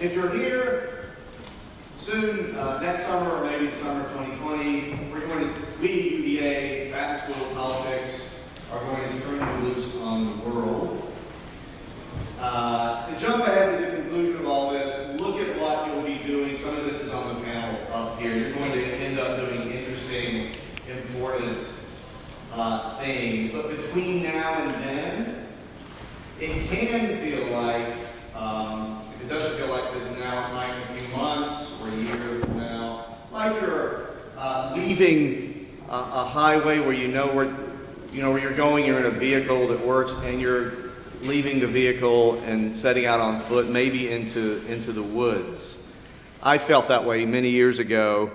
if you're here soon, next summer or maybe the summer of 2020, we, UVA, Baptist School of Politics, are going to turn you loose on the world. To jump ahead to the conclusion of all this, look at what you'll be doing. Some of this is on the panel up here. You're going to end up doing interesting, important things. But between now and then, it can feel like, if it doesn't feel like this now, it might in a few months or a year from now, like you're leaving a highway where you know where you're going. You're in a vehicle that works, and you're leaving the vehicle and setting out on foot, maybe into the woods. I felt that way many years ago.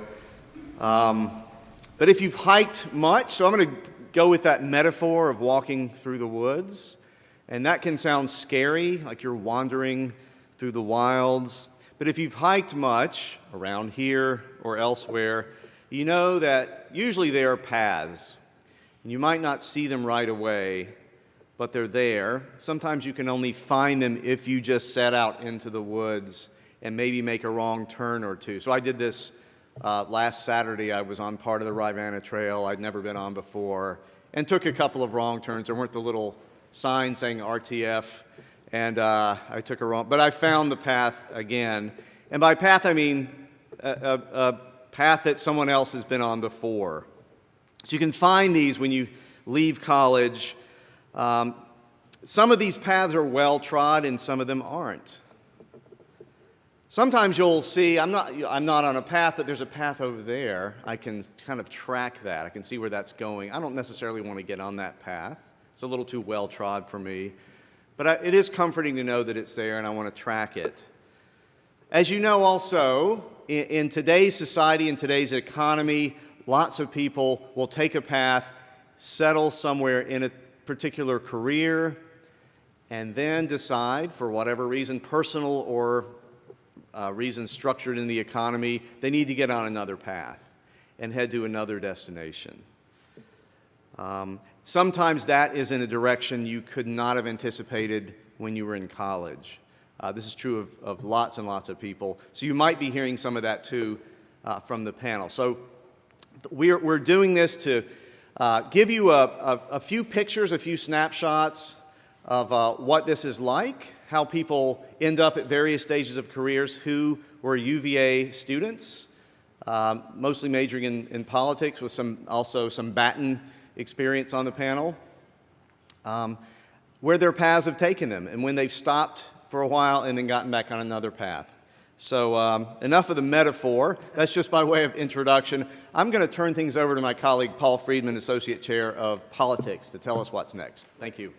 But if you've hiked much, so I'm going to go with that metaphor of walking through the woods. And that can sound scary, like you're wandering through the wilds. But if you've hiked much around here or elsewhere, you know that usually there are paths. And you might not see them right away, but they're there. Sometimes you can only find them if you just set out into the woods and maybe make a wrong turn or two. So I did this last Saturday. I was on part of the Rivanna Trail I'd never been on before and took a couple of wrong turns. There weren't the little signs saying RTF, and I took a wrong, but I found the path again. And by path, I mean a path that someone else has been on before. So you can find these when you leave college. Some of these paths are well-trod and some of them aren't. Sometimes you'll see, I'm not on a path, but there's a path over there. I can kind of track that. I can see where that's going. I don't necessarily want to get on that path. It's a little too well-trod for me. But it is comforting to know that it's there, and I want to track it. As you know also, in today's society, in today's economy, lots of people will take a path, settle somewhere in a particular career, and then decide, for whatever reason, personal or reasons structured in the economy, they need to get on another path and head to another destination. Sometimes that is in a direction you could not have anticipated when you were in college. This is true of lots and lots of people. So you might be hearing some of that too from the panel. So we're doing this to give you a few pictures, a few snapshots of what this is like, how people end up at various stages of careers who were UVA students, mostly majoring in politics with also some Batten experience on the panel, where their paths have taken them and when they've stopped for a while and then gotten back on another path. So enough of the metaphor. That's just by way of introduction. I'm going to turn things over to my colleague, Paul Friedman, Associate Chair of Politics, to tell us what's next. Thank you.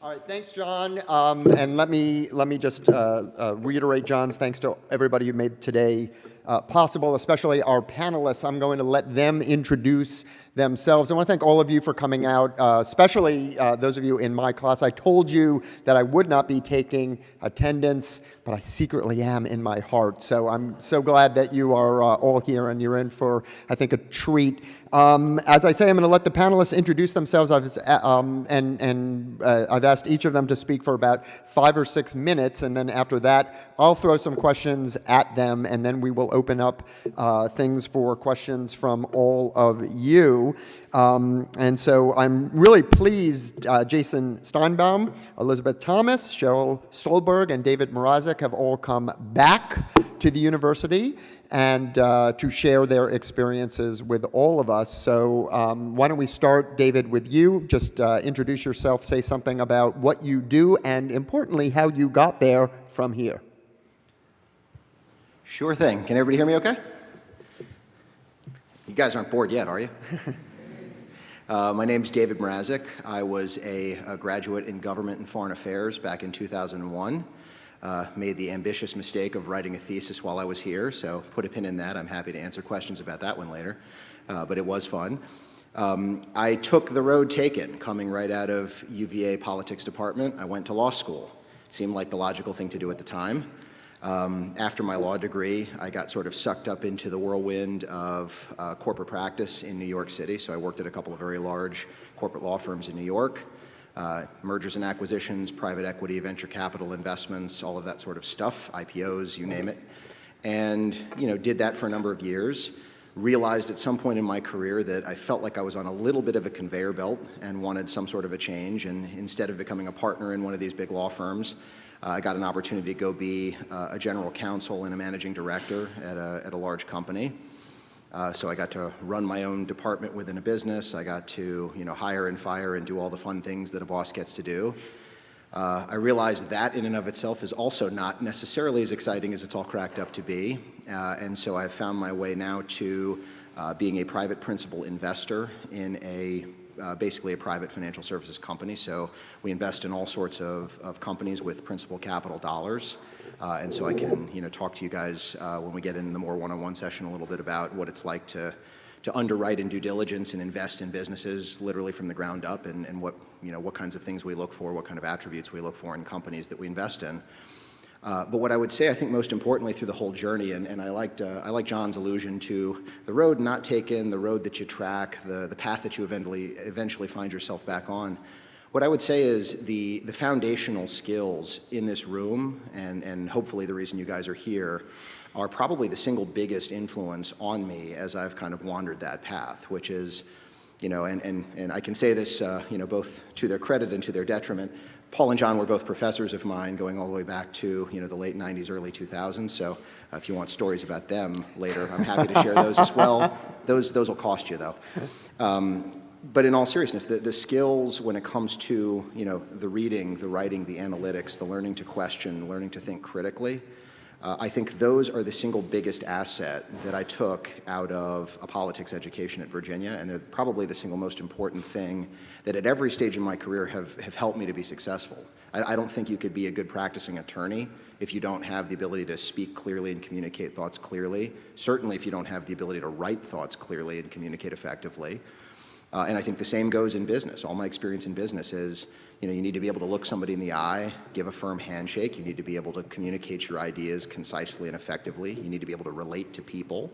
All right, thanks, John. And let me just reiterate John's thanks to everybody who made today possible, especially our panelists. I'm going to let them introduce themselves. I want to thank all of you for coming out, especially those of you in my class. I told you that I would not be taking attendance, but I secretly am in my heart. So I'm so glad that you are all here and you're in for, I think, a treat. As I say, I'm going to let the panelists introduce themselves. I've asked each of them to speak for about 5 or 6 minutes, and then after that, I'll throw some questions at them, and then we will open up things for questions from all of you. And so I'm really pleased Jason Steinbaum, Elizabeth Thomas, Cheryl Stolberg, and David Mrazek have all come back to the university and to share their experiences with all of us. So why don't we start, David, with you. Just introduce yourself, say something about what you do, and importantly, how you got there from here. Sure thing. Can everybody hear me okay? You guys aren't bored yet, are you? My name's David Mrazek. I was a graduate in government and foreign affairs back in 2001. Made the ambitious mistake of writing a thesis while I was here, so put a pin in that. I'm happy to answer questions about that one later, but it was fun. I took the road taken coming right out of UVA politics department. I went to law school. It seemed like the logical thing to do at the time. After my law degree, I got sort of sucked up into the whirlwind of corporate practice in New York City. So I worked at a couple of very large corporate law firms in New York. mergers and acquisitions, private equity, venture capital investments, all of that sort of stuff, IPOs, you name it. And, did that for a number of years. Realized at some point in my career that I felt like I was on a little bit of a conveyor belt and wanted some sort of a change. And instead of becoming a partner in one of these big law firms, I got an opportunity to go be a general counsel and a managing director at a large company. So I got to run my own department within a business. I got to, hire and fire and do all the fun things that a boss gets to do. I realized that in and of itself is also not necessarily as exciting as it's all cracked up to be. And so I've found my way now to being a private principal investor in basically a private financial services company. So we invest in all sorts of companies with principal capital dollars. And so I can, talk to you guys when we get in the more one-on-one session a little bit about what it's like to underwrite and due diligence and invest in businesses literally from the ground up, and what kinds of things we look for, what kind of attributes we look for in companies that we invest in. But what I would say, I think most importantly through the whole journey, and I like John's allusion to the road not taken, the road that you track, the path that you eventually find yourself back on. What I would say is the foundational skills in this room, and hopefully the reason you guys are here, are probably the single biggest influence on me as I've kind of wandered that path, which is, and I can say this, both to their credit and to their detriment. Paul and John were both professors of mine going all the way back to, the late 90s, early 2000s. So if you want stories about them later, I'm happy to share those as well. Those will cost you, though. But in all seriousness, the skills when it comes to, the reading, the writing, the analytics, the learning to question, learning to think critically, I think those are the single biggest asset that I took out of a politics education at Virginia, and they're probably the single most important thing that at every stage in my career have helped me to be successful. I don't think you could be a good practicing attorney if you don't have the ability to speak clearly and communicate thoughts clearly, certainly if you don't have the ability to write thoughts clearly and communicate effectively. And I think the same goes in business. All my experience in business is, you need to be able to look somebody in the eye, give a firm handshake. You need to be able to communicate your ideas concisely and effectively. You need to be able to relate to people.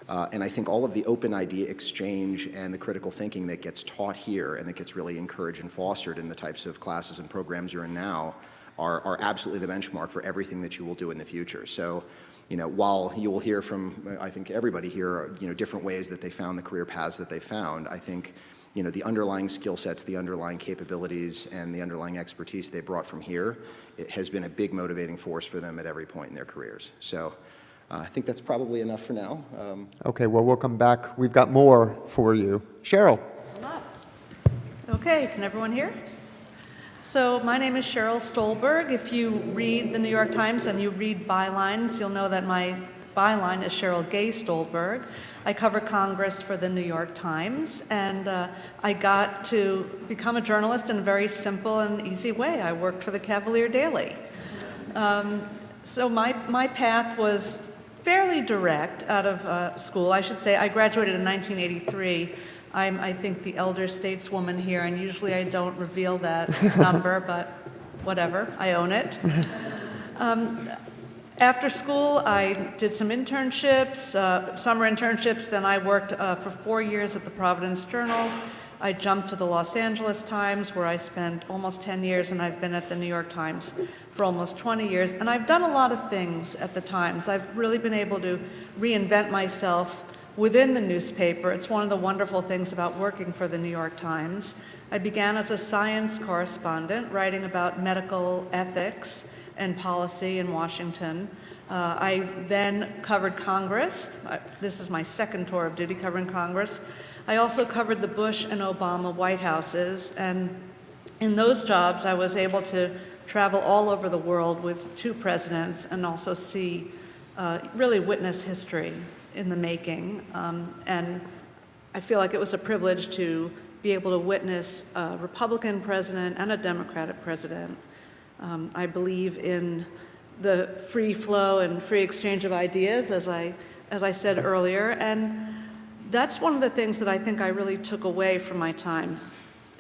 And I think all of the open idea exchange and the critical thinking that gets taught here and that gets really encouraged and fostered in the types of classes and programs you're in now are absolutely the benchmark for everything that you will do in the future. So, while you will hear from, I think everybody here, different ways that they found the career paths that they found, I think, the underlying skill sets, the underlying capabilities, and the underlying expertise they brought from here, it has been a big motivating force for them at every point in their careers. So I think that's probably enough for now. Okay, well, we'll come back. We've got more for you. Cheryl. Okay, can everyone hear? So my name is Cheryl Stolberg. If you read the New York Times and you read bylines, you'll know that my byline is Cheryl Gay Stolberg. I cover Congress for the New York Times, and I got to become a journalist in a very simple and easy way. I worked for the Cavalier Daily. So my path was fairly direct out of school. I should say I graduated in 1983. I'm, I think, the elder stateswoman here, and usually I don't reveal that number, but whatever, I own it. After school, I did some internships, summer internships, then I worked for 4 years at the Providence Journal. I jumped to the Los Angeles Times, where I spent almost 10 years, and I've been at the New York Times for almost 20 years. And I've done a lot of things at the Times. I've really been able to reinvent myself within the newspaper. It's one of the wonderful things about working for the New York Times. I began as a science correspondent, writing about medical ethics and policy in Washington. I then covered Congress. This is my second tour of duty covering Congress. I also covered the Bush and Obama White Houses, and in those jobs I was able to travel all over the world with two presidents and also see, really witness history in the making. And I feel like it was a privilege to be able to witness a Republican president and a Democratic president. I believe in the free flow and free exchange of ideas, as I said earlier, and that's one of the things that I think I really took away from my time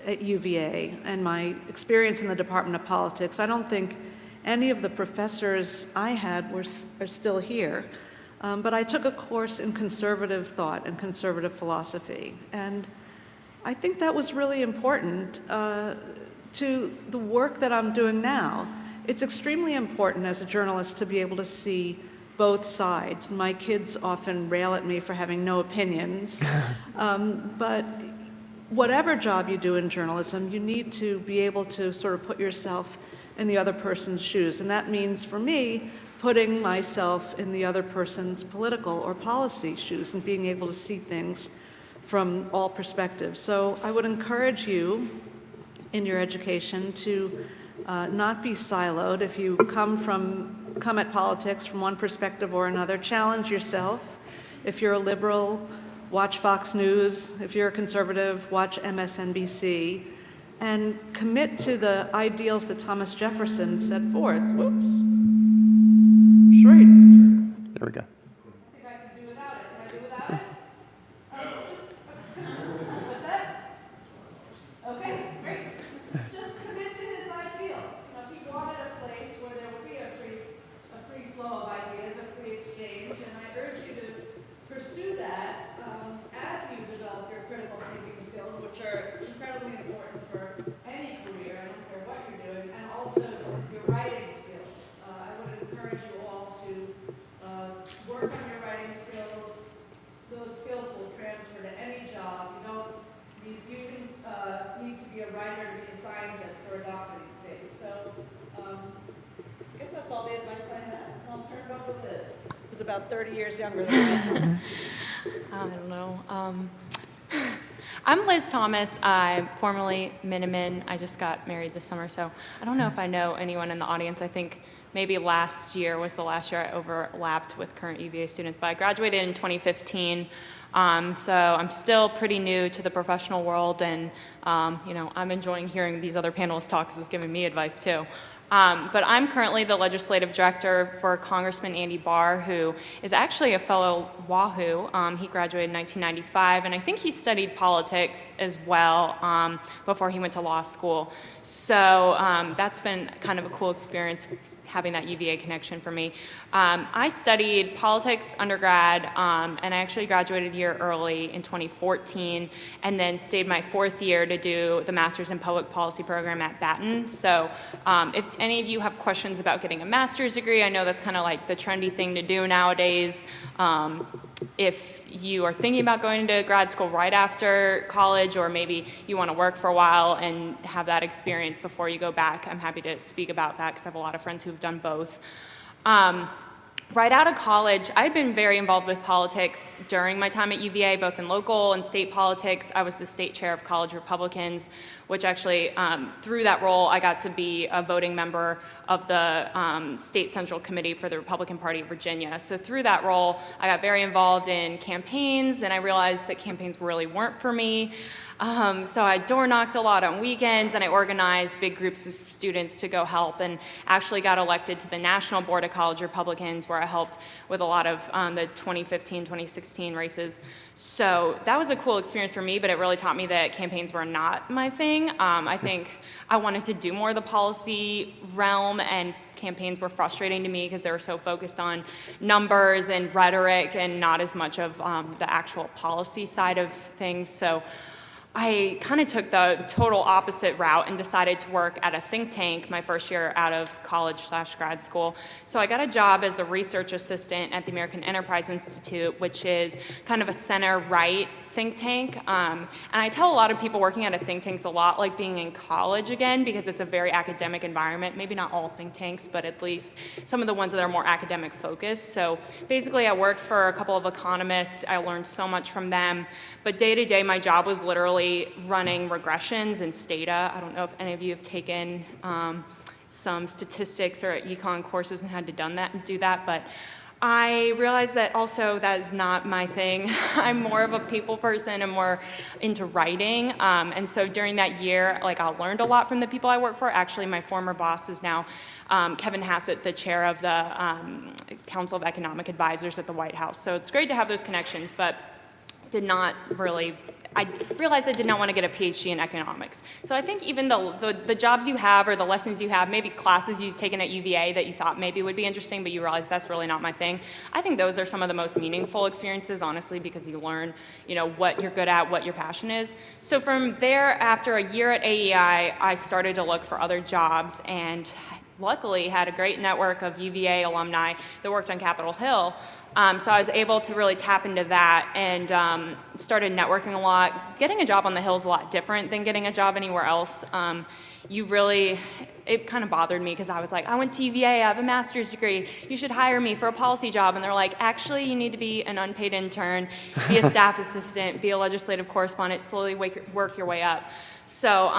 at UVA and my experience in the Department of Politics. I don't think any of the professors I had are still here, but I took a course in conservative thought and conservative philosophy, and I think that was really important to the work that I'm doing now. It's extremely important as a journalist to be able to see both sides. My kids often rail at me for having no opinions, but whatever job you do in journalism, you need to be able to sort of put yourself in the other person's shoes. And that means, for me, putting myself in the other person's political or policy shoes and being able to see things from all perspectives. So I would encourage you in your education to not be siloed. If you come at politics from one perspective or another, challenge yourself. If you're a liberal, watch Fox News. If you're a conservative, watch MSNBC. And commit to the ideals that Thomas Jefferson set forth. Whoops. Straight. There we go. I think I can do without it. Can I do without it? What's that? Okay, great. Just commit to his ideals. You know, he wanted a place where there would be a free flow of ideas, a free exchange, and I urge you to pursue that as you develop your critical thinking skills, which are incredibly important for any career, I don't care what you're doing, and also your writing skills. I would encourage you all to work on your writing skills. Those skills will transfer to any job. You can need to be a writer to be a scientist or a doctor these days. So I guess that's all the advice I had. I'll turn it over to Liz, who's about 30 years younger than me. I don't know. I'm Liz Thomas. I'm formerly Minuteman. I just got married this summer, so I don't know if I know anyone in the audience. I think maybe last year was the last year I overlapped with current UVA students, but I graduated in 2015. So I'm still pretty new to the professional world, and I'm enjoying hearing these other panelists talk because it's giving me advice too. But I'm currently the legislative director for Congressman Andy Barr, who is actually a fellow Wahoo. He graduated in 1995, and I think he studied politics as well before he went to law school. So that's been kind of a cool experience, having that UVA connection for me. I studied politics undergrad, and I actually graduated a year early in 2014, and then stayed my fourth year to do the Master's in Public Policy program at Batten. So if any of you have questions about getting a master's degree, I know that's kind of like the trendy thing to do nowadays. If you are thinking about going to grad school right after college, or maybe you want to work for a while and have that experience before you go back, I'm happy to speak about that because I have a lot of friends who've done both. Right out of college, I'd been very involved with politics during my time at UVA, both in local and state politics. I was the state chair of College Republicans, which actually, through that role, I got to be a voting member of the State Central Committee for the Republican Party of Virginia. So through that role, I got very involved in campaigns, and I realized that campaigns really weren't for me. So I door knocked a lot on weekends, and I organized big groups of students to go help, and actually got elected to the National Board of College Republicans, where I helped with a lot of the 2015, 2016 races. So that was a cool experience for me, but it really taught me that campaigns were not my thing. I think I wanted to do more of the policy realm, and campaigns were frustrating to me because they were so focused on numbers and rhetoric and not as much of the actual policy side of things. So I kind of took the total opposite route and decided to work at a think tank my first year out of college/grad school. So I got a job as a research assistant at the American Enterprise Institute, which is kind of a center-right think tank. And I tell a lot of people working at a think tank's a lot like being in college again, because it's a very academic environment. Maybe not all think tanks, but at least some of the ones that are more academic focused. So basically I worked for a couple of economists. I learned so much from them. But day to day, my job was literally running regressions and stata. I don't know if any of you have taken some statistics or econ courses and had to do that, but I realized that also that is not my thing. I'm more of a people person and more into writing. And so during that year, I learned a lot from the people I work for. Actually, my former boss is now Kevin Hassett, the chair of the Council of Economic Advisors at the White House. So it's great to have those connections. But I realized I did not want to get a PhD in economics. So I think even the jobs you have or the lessons you have, maybe classes you've taken at UVA that you thought maybe would be interesting, but you realize that's really not my thing. I think those are some of the most meaningful experiences, honestly, because you learn, what you're good at, what your passion is. So from there, after a year at AEI, I started to look for other jobs and luckily had a great network of UVA alumni that worked on Capitol Hill. So I was able to really tap into that and started networking a lot. Getting a job on the Hill is a lot different than getting a job anywhere else. It kind of bothered me because I was like, I went to UVA, I have a master's degree, you should hire me for a policy job. And they're like, actually, you need to be an unpaid intern, be a staff assistant, be a legislative correspondent, slowly work your way up. So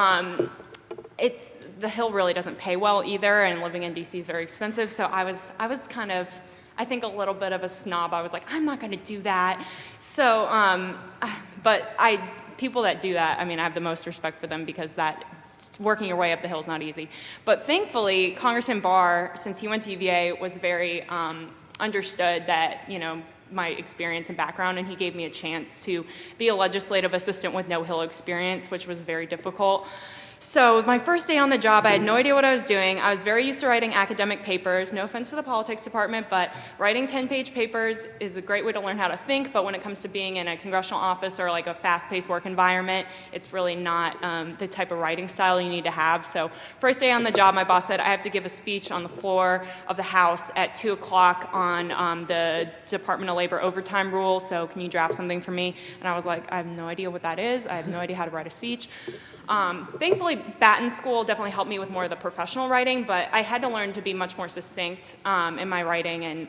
the Hill really doesn't pay well either, and living in DC is very expensive. So I was kind of, I think, a little bit of a snob. I was like, I'm not going to do that. So, but people that do that, I have the most respect for them because working your way up the hill is not easy. But thankfully, Congressman Barr, since he went to UVA, was very understood that, my experience and background, and he gave me a chance to be a legislative assistant with no Hill experience, which was very difficult. So my first day on the job, I had no idea what I was doing. I was very used to writing academic papers. No offense to the politics department, but writing 10-page papers is a great way to learn how to think, but when it comes to being in a congressional office or like a fast-paced work environment, it's really not the type of writing style you need to have. So first day on the job, my boss said, I have to give a speech on the floor of the House at 2 o'clock on the Department of Labor overtime rule, so can you draft something for me? And I was like, I have no idea what that is. I have no idea how to write a speech. Thankfully, Batten School definitely helped me with more of the professional writing, but I had to learn to be much more succinct in my writing. And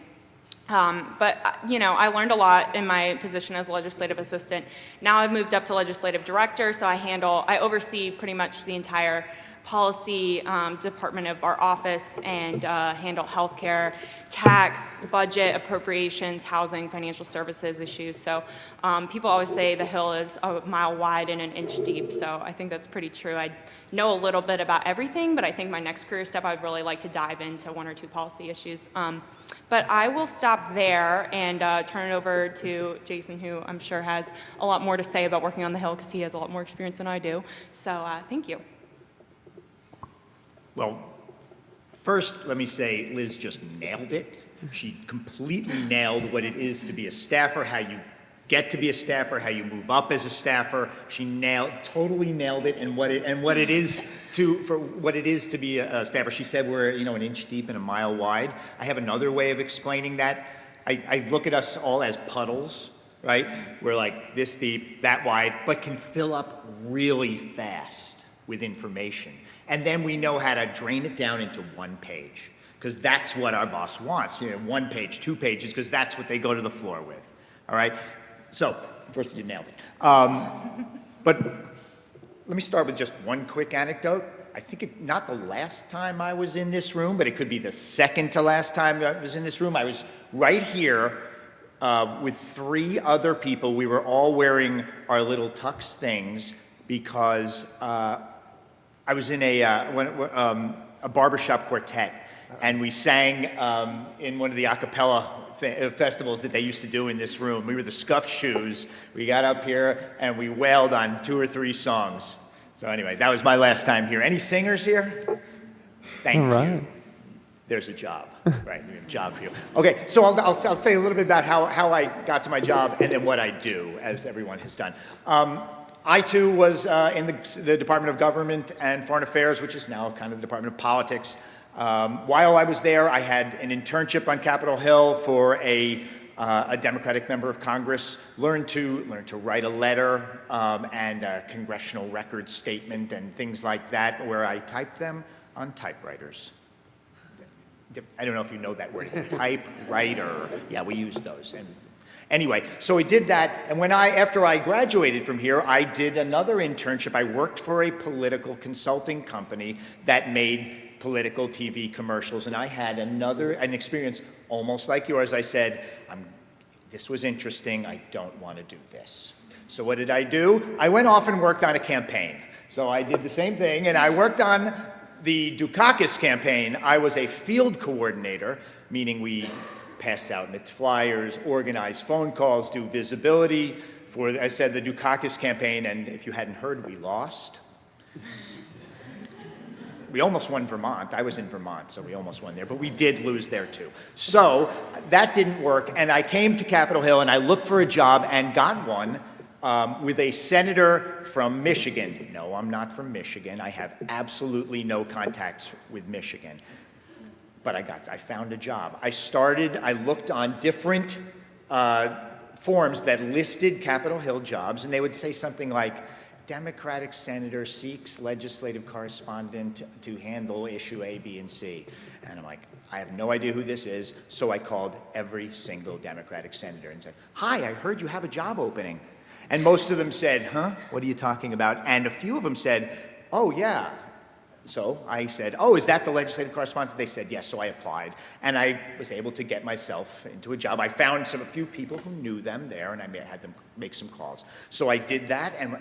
I learned a lot in my position as a legislative assistant. Now I've moved up to legislative director, so I oversee pretty much the entire policy department of our office and handle healthcare, tax, budget, appropriations, housing, financial services issues. So people always say the Hill is a mile wide and an inch deep, so I think that's pretty true. I know a little bit about everything, but I think my next career step, I'd really like to dive into 1 or 2 policy issues. But I will stop there and turn it over to Jason, who I'm sure has a lot more to say about working on the Hill because he has a lot more experience than I do. So thank you. Well, first, let me say Liz just nailed it. She completely nailed what it is to be a staffer, how you get to be a staffer, how you move up as a staffer. She totally nailed it, and what it is to be a staffer. She said we're an inch deep and a mile wide. I have another way of explaining that. I look at us all as puddles, right? We're like this deep, that wide, but can fill up really fast with information. And then we know how to drain it down into 1 page, because that's what our boss wants. 1 page, 2 pages, because that's what they go to the floor with. All right? So, first, you nailed it. But let me start with just one quick anecdote. I think not the last time I was in this room, but it could be the second to last time I was in this room. I was right here with 3 other people. We were all wearing our little tux things because I was in a barbershop quartet, and we sang in one of the a cappella festivals that they used to do in this room. We were the Scuffed Shoes. We got up here and we wailed on 2 or 3 songs. So anyway, that was my last time here. Any singers here? Thank you. There's a job, right? We have a job for you. Okay, so I'll say a little bit about how I got to my job and then what I do, as everyone has done. I, too, was in the Department of Government and Foreign Affairs, which is now kind of the Department of Politics. While I was there, I had an internship on Capitol Hill for a Democratic member of Congress, learned to write a letter and a congressional record statement and things like that, where I typed them on typewriters. I don't know if you know that word. It's typewriter. Yeah, we use those. And anyway, so I did that, and after I graduated from here, I did another internship. I worked for a political consulting company that made political TV commercials, and I had an experience almost like yours. I said, this was interesting, I don't want to do this. So what did I do? I went off and worked on a campaign. So I did the same thing, and I worked on the Dukakis campaign. I was a field coordinator, meaning we passed out flyers, organized phone calls, do visibility for, I said, the Dukakis campaign, and if you hadn't heard, we lost. We almost won Vermont. I was in Vermont, so we almost won there, but we did lose there too. So that didn't work, and I came to Capitol Hill, and I looked for a job and got one with a senator from Michigan. No, I'm not from Michigan. I have absolutely no contacts with Michigan. But I found a job. I looked on different forms that listed Capitol Hill jobs, and they would say something like, Democratic senator seeks legislative correspondent to handle issue A, B, and C. And I'm like, I have no idea who this is, so I called every single Democratic senator and said, hi, I heard you have a job opening. And most of them said, huh, what are you talking about? And a few of them said, oh, yeah. So I said, oh, is that the legislative correspondent? They said, yes, so I applied. And I was able to get myself into a job. I found a few people who knew them there, and I had them make some calls. So I did that, and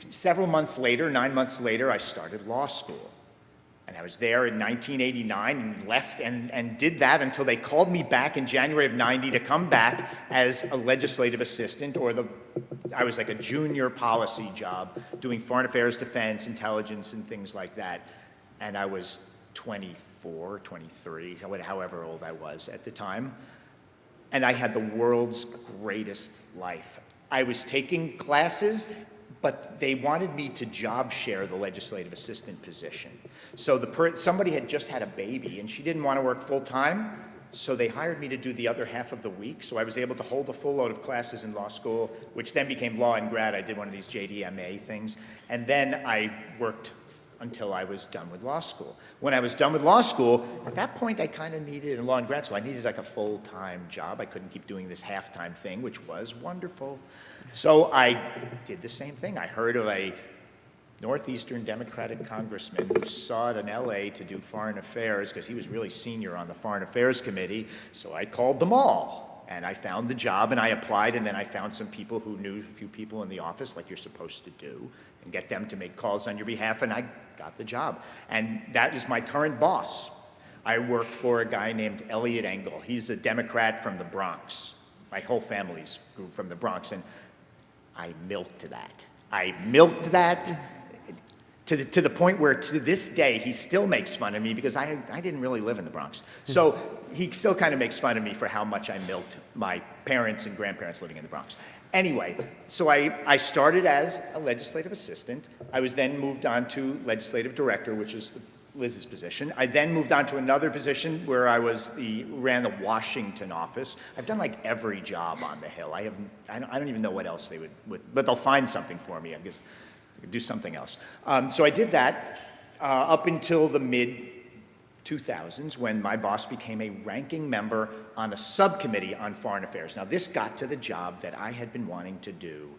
several months later, 9 months later, I started law school. And I was there in 1989 and left and did that until they called me back in January of 90 to come back as a legislative assistant, I was like a junior policy job doing foreign affairs, defense, intelligence, and things like that. And I was 24, 23, however old I was at the time. And I had the world's greatest life. I was taking classes, but they wanted me to job share the legislative assistant position. So somebody had just had a baby, and she didn't want to work full time, so they hired me to do the other half of the week. So I was able to hold a full load of classes in law school, which then became law and grad. I did one of these JDMA things, and then I worked until I was done with law school. When I was done with law school, at that point I kind of needed, in law and grad school, I needed like a full-time job. I couldn't keep doing this half-time thing, which was wonderful. So I did the same thing. I heard of a Northeastern Democratic congressman who sought in LA to do foreign affairs because he was really senior on the Foreign Affairs Committee. So I called them all, and I found the job, and I applied, and then I found some people who knew a few people in the office, like you're supposed to do, and get them to make calls on your behalf, and I got the job. And that is my current boss. I work for a guy named Elliot Engel. He's a Democrat from the Bronx. My whole family's grew from the Bronx, and I milked that. I milked that to the point where to this day he still makes fun of me because I didn't really live in the Bronx. So he still kind of makes fun of me for how much I milked my parents and grandparents living in the Bronx. Anyway, so I started as a legislative assistant. I was then moved on to legislative director, which is Liz's position. I then moved on to another position where I ran the Washington office. I've done like every job on the Hill. I don't even know what else they would, but they'll find something for me. I guess I could do something else. So I did that up until the mid-2000s when my boss became a ranking member on a subcommittee on foreign affairs. Now this got to the job that I had been wanting to do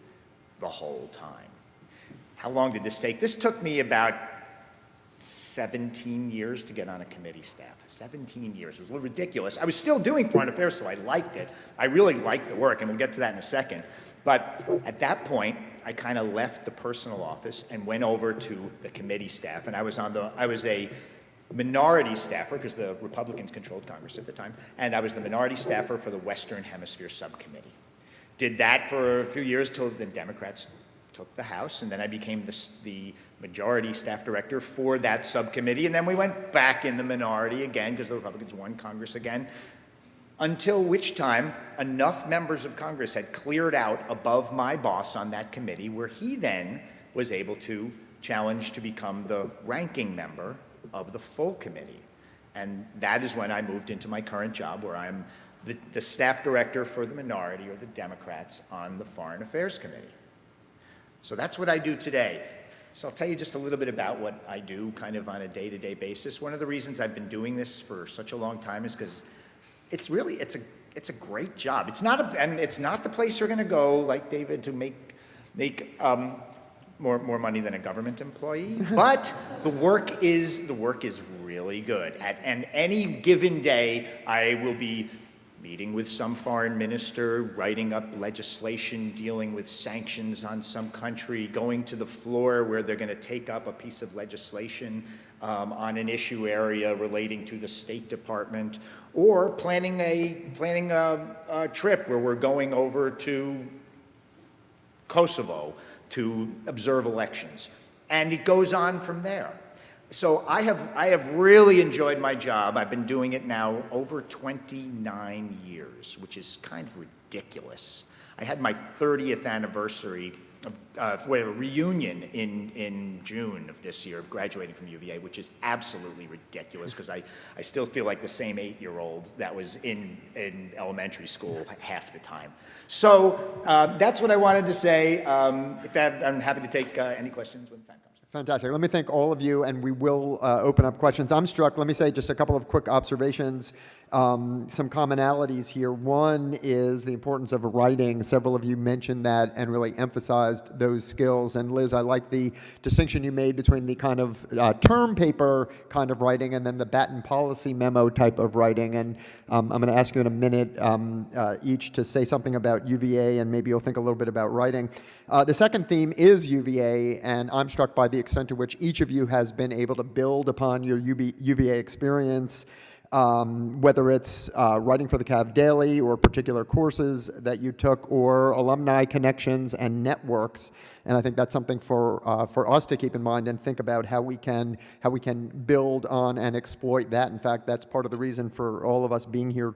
the whole time. How long did this take? This took me about 17 years to get on a committee staff. 17 years. It was a little ridiculous. I was still doing foreign affairs, so I liked it. I really liked the work, and we'll get to that in a second. But at that point, I kind of left the personal office and went over to the committee staff, and I was a minority staffer, because the Republicans controlled Congress at the time, and I was the minority staffer for the Western Hemisphere Subcommittee. Did that for a few years till the Democrats took the House, and then I became the majority staff director for that subcommittee, and then we went back in the minority again because the Republicans won Congress again, until which time enough members of Congress had cleared out above my boss on that committee where he then was able to challenge to become the ranking member of the full committee. And that is when I moved into my current job where I'm the staff director for the minority or the Democrats on the Foreign Affairs Committee. So that's what I do today. So I'll tell you just a little bit about what I do kind of on a day-to-day basis. One of the reasons I've been doing this for such a long time is because it's a great job. It's not the place you're going to go, like David, to make more money than a government employee. But the work is really good. And any given day, I will be meeting with some foreign minister, writing up legislation dealing with sanctions on some country, going to the floor where they're going to take up a piece of legislation on an issue area relating to the State Department, or planning a trip where we're going over to Kosovo to observe elections. And it goes on from there. So I have really enjoyed my job. I've been doing it now over 29 years, which is kind of ridiculous. I had my 30th anniversary of a reunion in June of this year of graduating from UVA, which is absolutely ridiculous because I still feel like the same 8-year-old that was in elementary school half the time. So that's what I wanted to say. I'm happy to take any questions when the time comes. Fantastic. Let me thank all of you, and we will open up questions. I'm struck, let me say just a couple of quick observations, some commonalities here. One is the importance of writing. Several of you mentioned that and really emphasized those skills. And Liz, I like the distinction you made between the kind of term paper kind of writing and then the Batten policy memo type of writing. And I'm going to ask you in a minute each to say something about UVA, and maybe you'll think a little bit about writing. The second theme is UVA, and I'm struck by the extent to which each of you has been able to build upon your UVA experience, whether it's writing for the Cav Daily or particular courses that you took or alumni connections and networks. And I think that's something for us to keep in mind and think about how we can build on and exploit that. In fact, that's part of the reason for all of us being here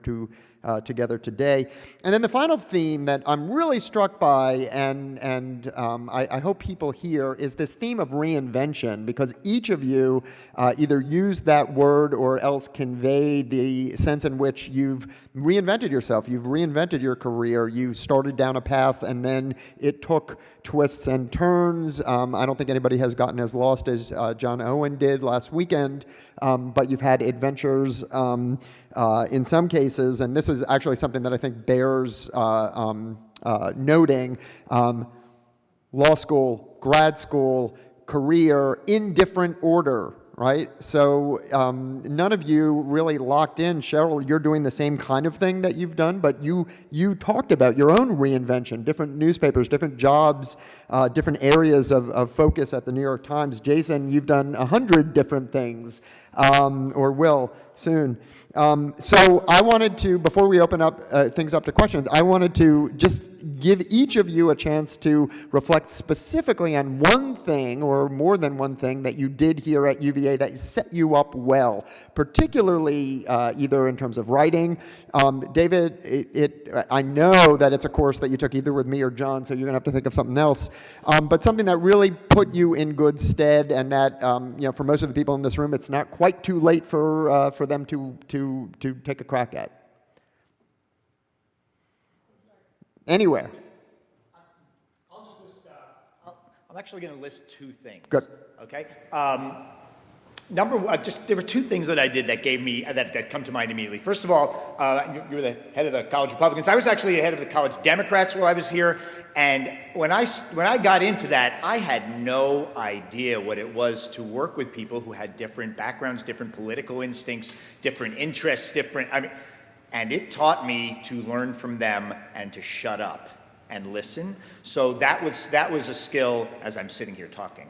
together today. And then the final theme that I'm really struck by, and I hope people hear, is this theme of reinvention, because each of you either used that word or else conveyed the sense in which you've reinvented yourself. You've reinvented your career. You started down a path, and then it took twists and turns. I don't think anybody has gotten as lost as John Owen did last weekend, but you've had adventures in some cases, and this is actually something that I think bears noting. Law school, grad school, career in different order, right? So none of you really locked in. Cheryl, you're doing the same kind of thing that you've done, but you talked about your own reinvention, different newspapers, different jobs, different areas of focus at the New York Times. Jason, you've done 100 different things, or will soon. So I wanted to, before we open up things up to questions, I wanted to just give each of you a chance to reflect specifically on one thing or more than one thing that you did here at UVA that set you up well, particularly either in terms of writing. David, I know that it's a course that you took either with me or John, so you're going to have to think of something else, but something that really put you in good stead, and that for most of the people in this room, it's not quite too late for them to take a crack at. Anywhere. I'll just list, I'm actually going to list two things. Good. Okay. Number one, there were two things that I did that gave me, that come to mind immediately. First of all, you were the head of the college Republicans. I was actually the head of the college Democrats while I was here. And when I got into that, I had no idea what it was to work with people who had different backgrounds, different political instincts, different interests, and it taught me to learn from them and to shut up and listen. So that was a skill as I'm sitting here talking.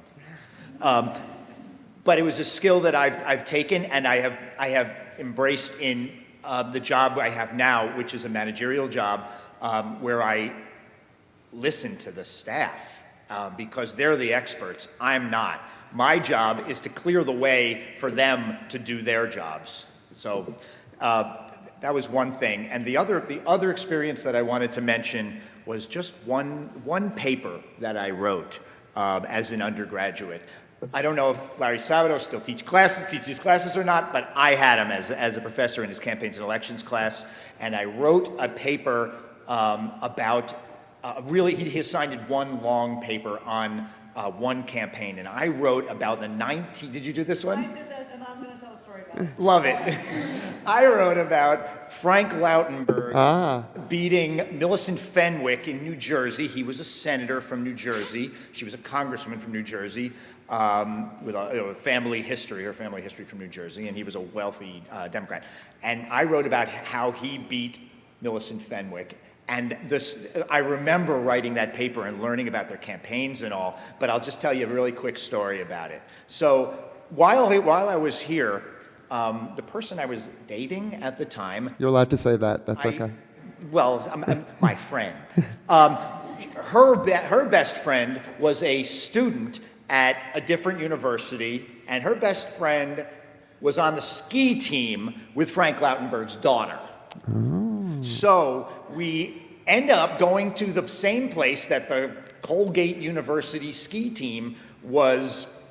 But it was a skill that I've taken and I have embraced in the job I have now, which is a managerial job where I listen to the staff because they're the experts. I'm not. My job is to clear the way for them to do their jobs. So that was one thing. And the other experience that I wanted to mention was just one paper that I wrote as an undergraduate. I don't know if Larry Sabato still teaches classes or not, but I had him as a professor in his campaigns and elections class, and I wrote a paper about he assigned one long paper on one campaign, and I wrote about did you do this one? I did that, and I'm going to tell a story about it. Love it. I wrote about Frank Lautenberg beating Millicent Fenwick in New Jersey. He was a senator from New Jersey. She was a congresswoman from New Jersey with a family history, her family history from New Jersey, and he was a wealthy Democrat. And I wrote about how he beat Millicent Fenwick. And I remember writing that paper and learning about their campaigns and all, but I'll just tell you a really quick story about it. So while I was here, the person I was dating at the time... You're allowed to say that. That's okay. Well, I'm my friend. her best friend was a student at a different university, and her best friend was on the ski team with Frank Lautenberg's daughter. So we end up going to the same place that the Colgate University ski team was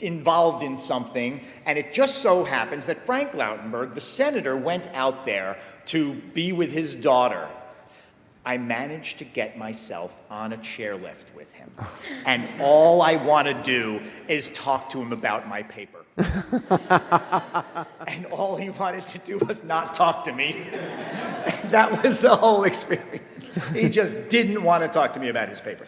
involved in something, and it just so happens that Frank Lautenberg, the senator, went out there to be with his daughter. I managed to get myself on a chairlift with him, and all I want to do is talk to him about my paper. And all he wanted to do was not talk to me. That was the whole experience. He just didn't want to talk to me about this paper.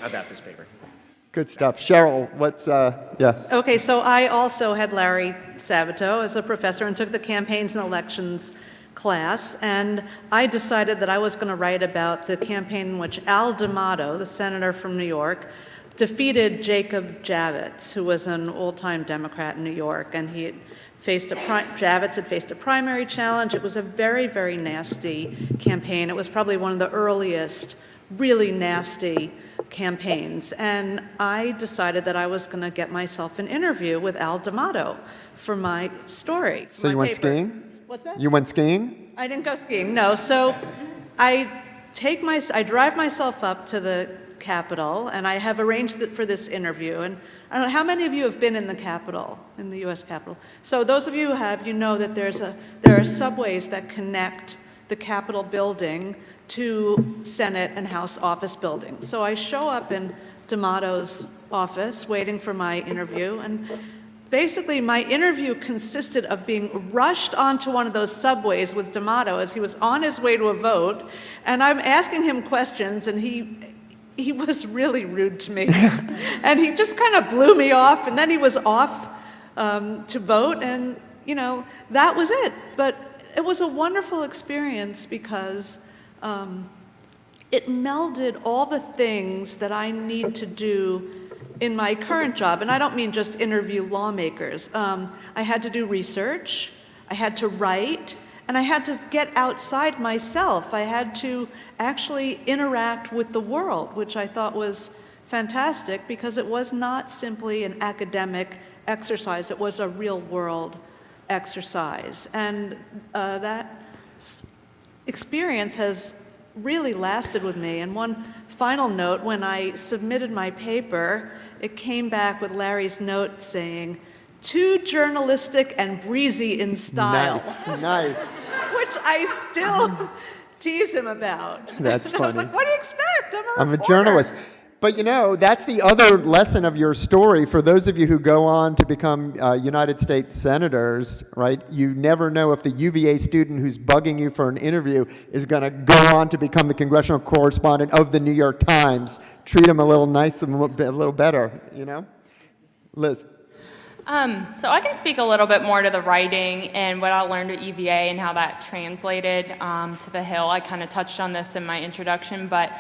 Good stuff. Cheryl, what's, yeah. Okay, so I also had Larry Sabato as a professor and took the campaigns and elections class, and I decided that I was going to write about the campaign in which Al D'Amato, the senator from New York, defeated Jacob Javits, who was an old-time Democrat in New York, and he had Javits had faced a primary challenge. It was a very, very nasty campaign. It was probably one of the earliest really nasty campaigns, and I decided that I was going to get myself an interview with Al D'Amato for my story. So you went skiing? What's that? You went skiing? I didn't go skiing, no. So I drive myself up to the Capitol, and I have arranged it for this interview. And I don't know, how many of you have been in the Capitol, in the U.S. Capitol? So those of you who have, you know that there are subways that connect the Capitol building to Senate and House office buildings. So I show up in D'Amato's office waiting for my interview, and basically my interview consisted of being rushed onto one of those subways with D'Amato as he was on his way to a vote, and I'm asking him questions, and he was really rude to me. And he just kind of blew me off, and then he was off to vote, and that was it. But it was a wonderful experience because it melded all the things that I need to do in my current job, and I don't mean just interview lawmakers. I had to do research, I had to write, and I had to get outside myself. I had to actually interact with the world, which I thought was fantastic because it was not simply an academic exercise, it was a real world exercise. And that experience has really lasted with me. And one final note, when I submitted my paper, it came back with Larry's note saying, "Too journalistic and breezy in style." Nice. Which I still tease him about. That's And I was funny. like, what do you expect? I'm a reporter." journalist. But that's the other lesson of your story. For those of you who go on to become United States senators, right? You never know if the UVA student who's bugging you for an interview is going to go on to become the congressional correspondent of the New York Times. Treat him a little nice and a little better, Liz. So I can speak a little bit more to the writing and what I learned at UVA and how that translated to the Hill. I kind of touched on this in my introduction, but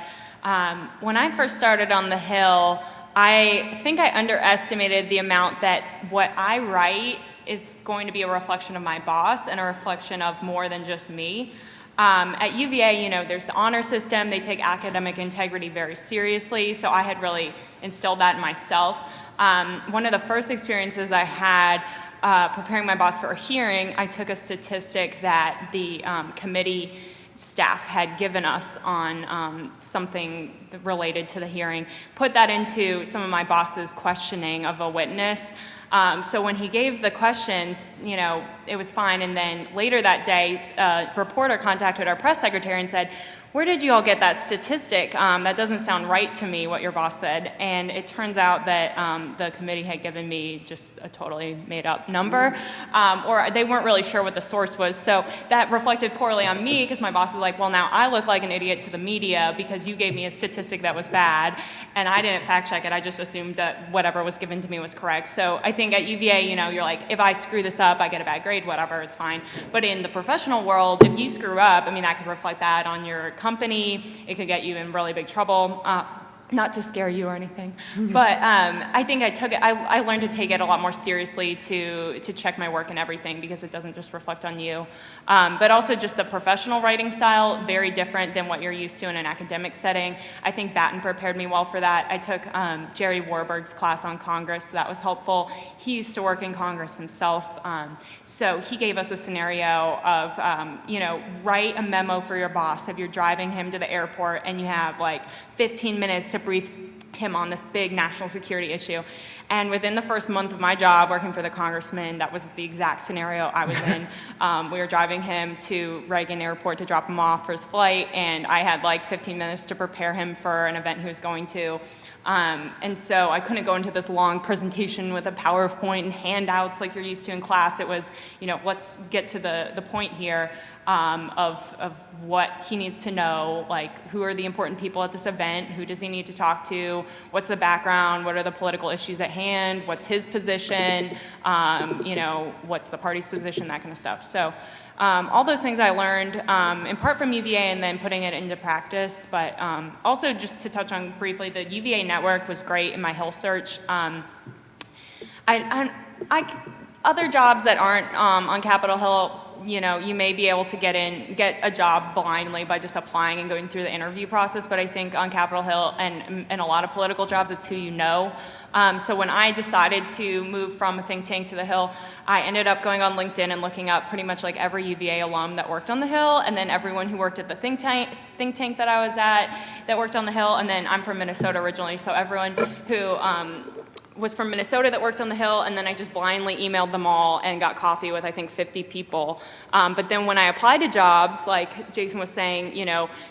when I first started on the Hill, I think I underestimated the amount that what I write is going to be a reflection of my boss and a reflection of more than just me. At UVA, there's the honor system. They take academic integrity very seriously, so I had really instilled that in myself. One of the first experiences I had preparing my boss for a hearing, I took a statistic that the committee staff had given us on something related to the hearing, put that into some of my boss's questioning of a witness. So when he gave the questions, it was fine. And then later that day, a reporter contacted our press secretary and said, "Where did you all get that statistic? That doesn't sound right to me, what your boss said." And it turns out that the committee had given me just a totally made-up number, or they weren't really sure what the source was. So that reflected poorly on me because my boss was like, "Well, now I look like an idiot to the media because you gave me a statistic that was bad, and I didn't fact-check it. I just assumed that whatever was given to me was correct." So I think at UVA, you're like, if I screw this up, I get a bad grade, whatever, it's fine. But in the professional world, if you screw up, that could reflect bad on your company. It could get you in really big trouble. not to scare you or anything, but I think I learned to take it a lot more seriously to check my work and everything, because it doesn't just reflect on you. But also just the professional writing style, very different than what you're used to in an academic setting. I think Batten prepared me well for that. I took Jerry Warburg's class on Congress, so that was helpful. He used to work in Congress himself, so he gave us a scenario of, write a memo for your boss if you're driving him to the airport and you have like 15 minutes to brief him on this big national security issue. And within the first month of my job working for the congressman, that was the exact scenario I was in. We were driving him to Reagan Airport to drop him off for his flight, and I had like 15 minutes to prepare him for an event he was going to. And so I couldn't go into this long presentation with a PowerPoint and handouts like you're used to in class. It was, let's get to the point here. Of what he needs to know, like who are the important people at this event, who does he need to talk to, what's the background, what are the political issues at hand, what's his position, what's the party's position, that kind of stuff. So all those things I learned in part from UVA and then putting it into practice, but also just to touch on briefly, the UVA network was great in my Hill search. Other jobs that aren't on Capitol Hill, you may be able to get a job blindly by just applying and going through the interview process, but I think on Capitol Hill and a lot of political jobs, it's who you know. So when I decided to move from a think tank to the Hill, I ended up going on LinkedIn and looking up pretty much like every UVA alum that worked on the Hill, and then everyone who worked at the think tank that I was at that worked on the Hill, and then I'm from Minnesota originally, so everyone who was from Minnesota that worked on the Hill, and then I just blindly emailed them all and got coffee with, I think, 50 people. But then when I applied to jobs, like Jason was saying,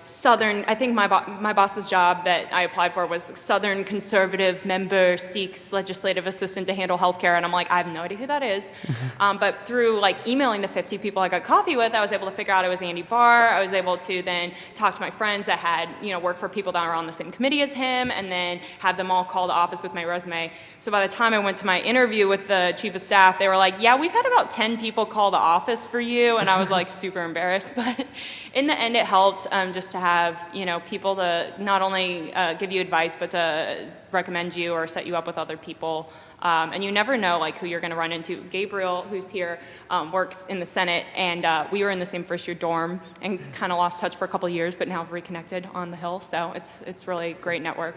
Southern, I think my boss's job that I applied for was Southern Conservative member seeks legislative assistant to handle healthcare, and I'm like, I have no idea who that is. But through like emailing the 50 people I got coffee with, I was able to figure out it was Andy Barr. I was able to then talk to my friends that had, worked for people that were on the same committee as him, and then have them all call the office with my resume. So by the time I went to my interview with the chief of staff, they were like, yeah, we've had about 10 people call the office for you. And I was like super embarrassed. But in the end, it helped just to have, people to not only give you advice, but to recommend you or set you up with other people. And you never know like who you're going to run into. Gabriel, who's here, works in the Senate, and we were in the same first year dorm and kind of lost touch for a couple of years, but now have reconnected on the Hill. So it's really a great network.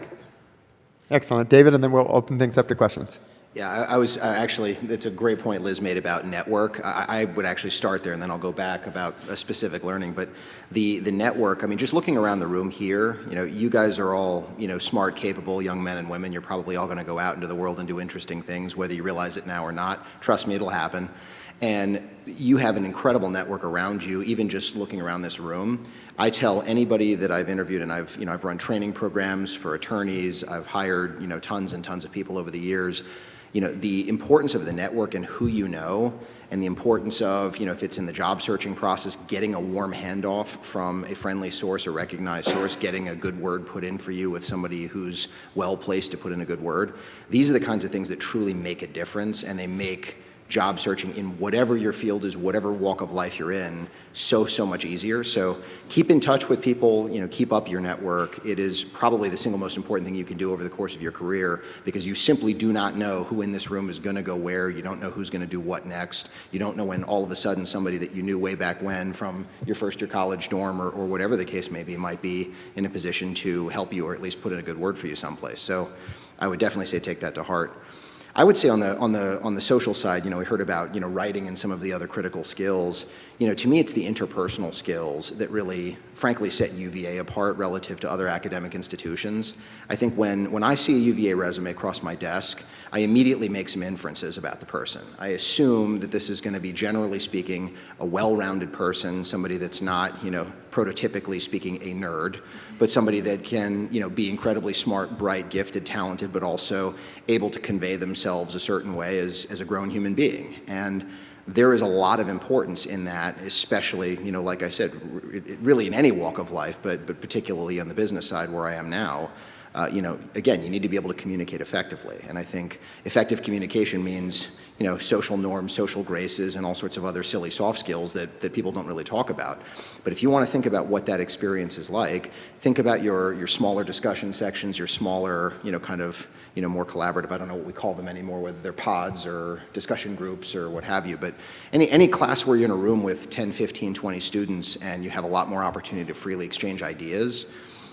Excellent. David, and then we'll open things up to questions. Yeah, I was actually, it's a great point Liz made about network. I would actually start there and then I'll go back about a specific learning. But the network, I mean, just looking around the room here, you guys are all, smart, capable young men and women. You're probably all going to go out into the world and do interesting things, whether you realize it now or not. Trust me, it'll happen. And you have an incredible network around you, even just looking around this room. I tell anybody that I've interviewed, and I've run training programs for attorneys, I've hired, tons and tons of people over the years, the importance of the network and who you know, and the importance of, if it's in the job searching process, getting a warm handoff from a friendly source, a recognized source, getting a good word put in for you with somebody who's well placed to put in a good word. These are the kinds of things that truly make a difference, and they make job searching in whatever your field is, whatever walk of life you're in, so much easier. So keep in touch with people, keep up your network. It is probably the single most important thing you can do over the course of your career, because you simply do not know who in this room is going to go where. You don't know who's going to do what next. You don't know when all of a sudden somebody that you knew way back when from your first year college dorm or whatever the case may be might be in a position to help you or at least put in a good word for you someplace. So I would definitely say take that to heart. I would say on the social side, we heard about, writing and some of the other critical skills. To me, it's the interpersonal skills that really, frankly, set UVA apart relative to other academic institutions. I think when I see a UVA resume across my desk, I immediately make some inferences about the person. I assume that this is going to be, generally speaking, a well-rounded person, somebody that's not, prototypically speaking, a nerd, but somebody that can, be incredibly smart, bright, gifted, talented, but also able to convey themselves a certain way as a grown human being. And there is a lot of importance in that, especially, like I said, really in any walk of life, but particularly on the business side where I am now. Again, you need to be able to communicate effectively. And I think effective communication means, social norms, social graces, and all sorts of other silly soft skills that people don't really talk about. But if you want to think about what that experience is like, think about your smaller discussion sections, your smaller, more collaborative, I don't know what we call them anymore, whether they're pods or discussion groups or what have you, but any class where you're in a room with 10, 15, 20 students and you have a lot more opportunity to freely exchange ideas,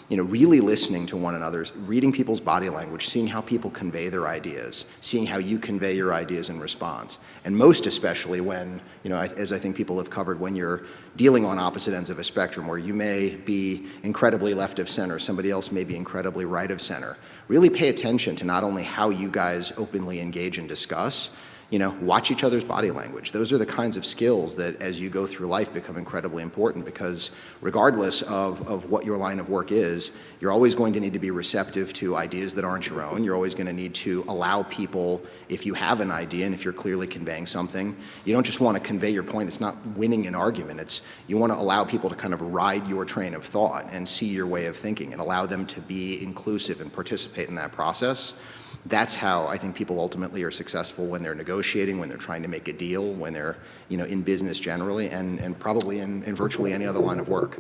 really listening to one another, reading people's body language, seeing how people convey their ideas, seeing how you convey your ideas in response. And most especially when, as I think people have covered, when you're dealing on opposite ends of a spectrum where you may be incredibly left of center, somebody else may be incredibly right of center. Really pay attention to not only how you guys openly engage and discuss, watch each other's body language. Those are the kinds of skills that as you go through life become incredibly important, because regardless of what your line of work is, you're always going to need to be receptive to ideas that aren't your own. You're always going to need to allow people, if you have an idea and if you're clearly conveying something, you don't just want to convey your point. It's not winning an argument. You want to allow people to kind of ride your train of thought and see your way of thinking and allow them to be inclusive and participate in that process. That's how I think people ultimately are successful when they're negotiating, when they're trying to make a deal, when they're in business generally, and probably in virtually any other line of work.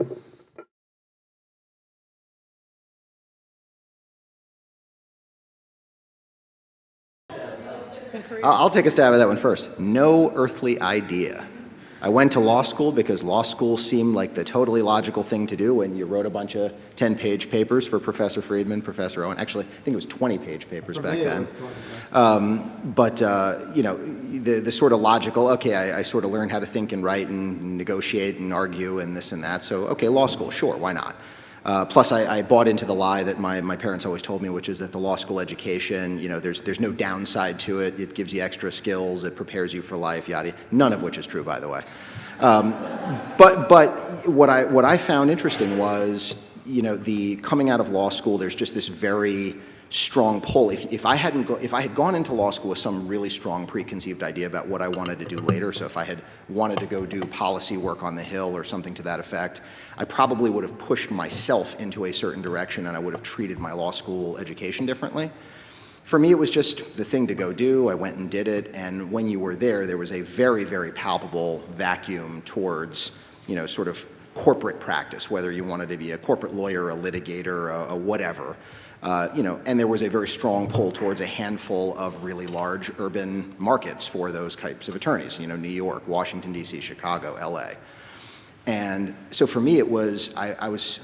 I'll take a stab at that one first. No earthly idea. I went to law school because law school seemed like the totally logical thing to do when you wrote a bunch of 10-page papers for Professor Friedman, Professor Owen. Actually, I think it was 20-page papers back then. The sort of logical, okay, I sort of learned how to think and write and negotiate and argue and this and that. So, okay, law school, sure, why not? Plus, I bought into the lie that my parents always told me, which is that the law school education, there's no downside to it. It gives you extra skills. It prepares you for life, yada. None of which is true, by the way. But what I found interesting was, the coming out of law school, there's just this very strong pull. If I had gone into law school with some really strong preconceived idea about what I wanted to do later, so if I had wanted to go do policy work on the Hill or something to that effect, I probably would have pushed myself into a certain direction and I would have treated my law school education differently. For me, it was just the thing to go do. I went and did it, and when you were there was a very, very palpable vacuum towards, sort of corporate practice, whether you wanted to be a corporate lawyer, a litigator, a whatever. And there was a very strong pull towards a handful of really large urban markets for those types of attorneys, New York, Washington, D.C., Chicago, L.A. And so for me, it was, I was,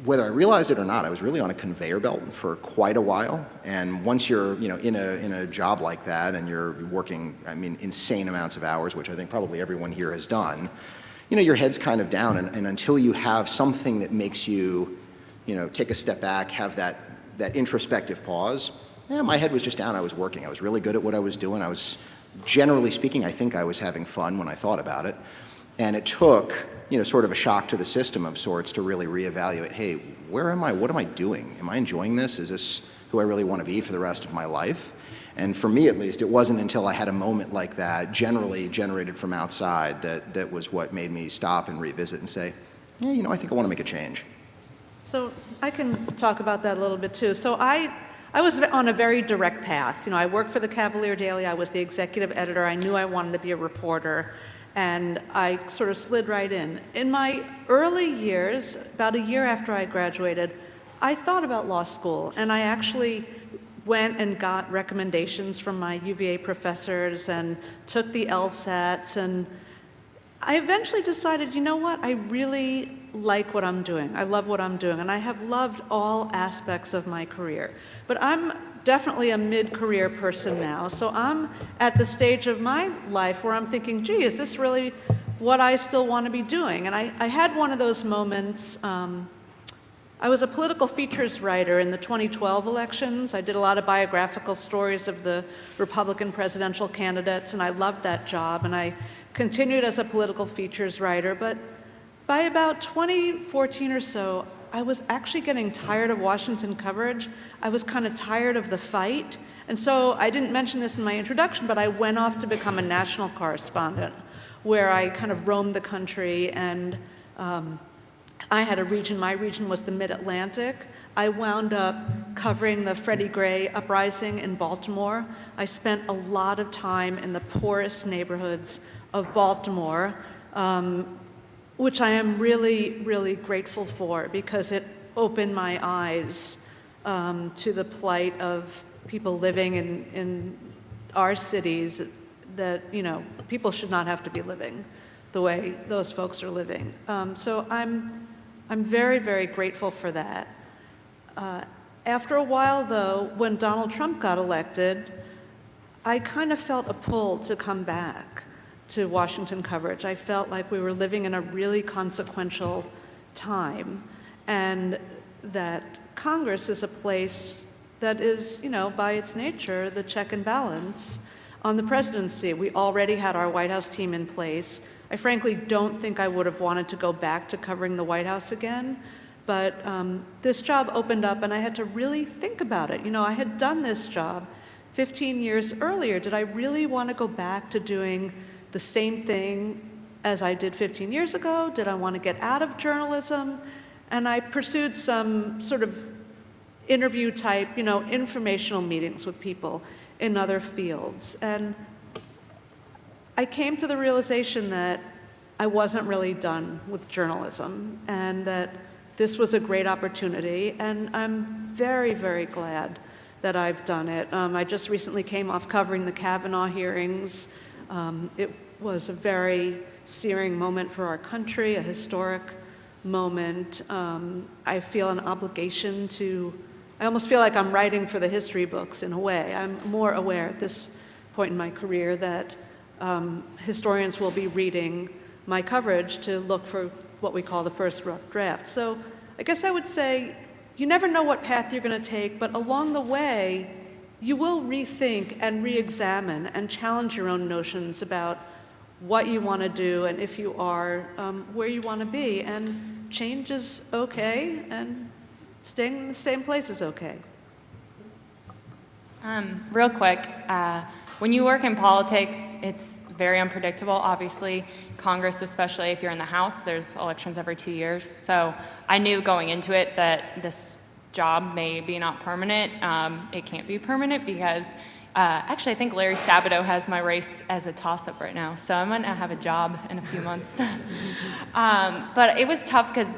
whether I realized it or not, I was really on a conveyor belt for quite a while. And once you're, in a job like that and you're working, insane amounts of hours, which I think probably everyone here has done, your head's kind of down. And until you have something that makes you, take a step back, have that introspective pause, my head was just down. I was working. I was really good at what I was doing. I was, generally speaking, I think I was having fun when I thought about it. And it took, sort of a shock to the system of sorts to really reevaluate, hey, where am I? What am I doing? Am I enjoying this? Is this who I really want to be for the rest of my life? And for me, at least, it wasn't until I had a moment like that, generally generated from outside, that was what made me stop and revisit and say, yeah, I think I want to make a change. So I can talk about that a little bit too. So I was on a very direct path. I worked for the Cavalier Daily. I was the executive editor. I knew I wanted to be a reporter, and I sort of slid right in. In my early years, about a year after I graduated, I thought about law school, and I actually went and got recommendations from my UVA professors and took the LSATs, and I eventually decided, you know what, I really like what I'm doing. I love what I'm doing, and I have loved all aspects of my career. But I'm definitely a mid-career person now, so I'm at the stage of my life where I'm thinking, gee, is this really what I still want to be doing? And I had one of those moments. I was a political features writer in the 2012 elections. I did a lot of biographical stories of the Republican presidential candidates, and I loved that job, and I continued as a political features writer. But by about 2014 or so, I was actually getting tired of Washington coverage. I was kind of tired of the fight. And so I didn't mention this in my introduction, but I went off to become a national correspondent, where I kind of roamed the country, and I had a region. My region was the Mid-Atlantic. I wound up covering the Freddie Gray uprising in Baltimore. I spent a lot of time in the poorest neighborhoods of Baltimore, which I am really, really grateful for because it opened my eyes to the plight of people living in our cities that, people should not have to be living the way those folks are living. So I'm very, very grateful for that. After a while, though, when Donald Trump got elected, I kind of felt a pull to come back to Washington coverage. I felt like we were living in a really consequential time, and that Congress is a place that is, by its nature, the check and balance on the presidency. We already had our White House team in place. I frankly don't think I would have wanted to go back to covering the White House again, but this job opened up and I had to really think about it. I had done this job 15 years earlier. Did I really want to go back to doing the same thing as I did 15 years ago? Did I want to get out of journalism? And I pursued some sort of interview type, informational meetings with people in other fields. And I came to the realization that I wasn't really done with journalism and that this was a great opportunity. And I'm very, very glad that I've done it. I just recently came off covering the Kavanaugh hearings. It was a very searing moment for our country, a historic moment. I feel an obligation I almost feel like I'm writing for the history books in a way. I'm more aware at this point in my career that historians will be reading my coverage to look for what we call the first rough draft. So I guess I would say you never know what path you're going to take, but along the way, you will rethink and re-examine and challenge your own notions about what you want to do and if you are where you want to be. And change is okay, and staying in the same place is okay. Real quick, when you work in politics, it's very unpredictable. Obviously, Congress, especially if you're in the House, there's elections every 2 years. So I knew going into it that this job may be not permanent. It can't be permanent because actually I think Larry Sabato has my race as a toss-up right now. So I might not have a job in a few months. But it was tough because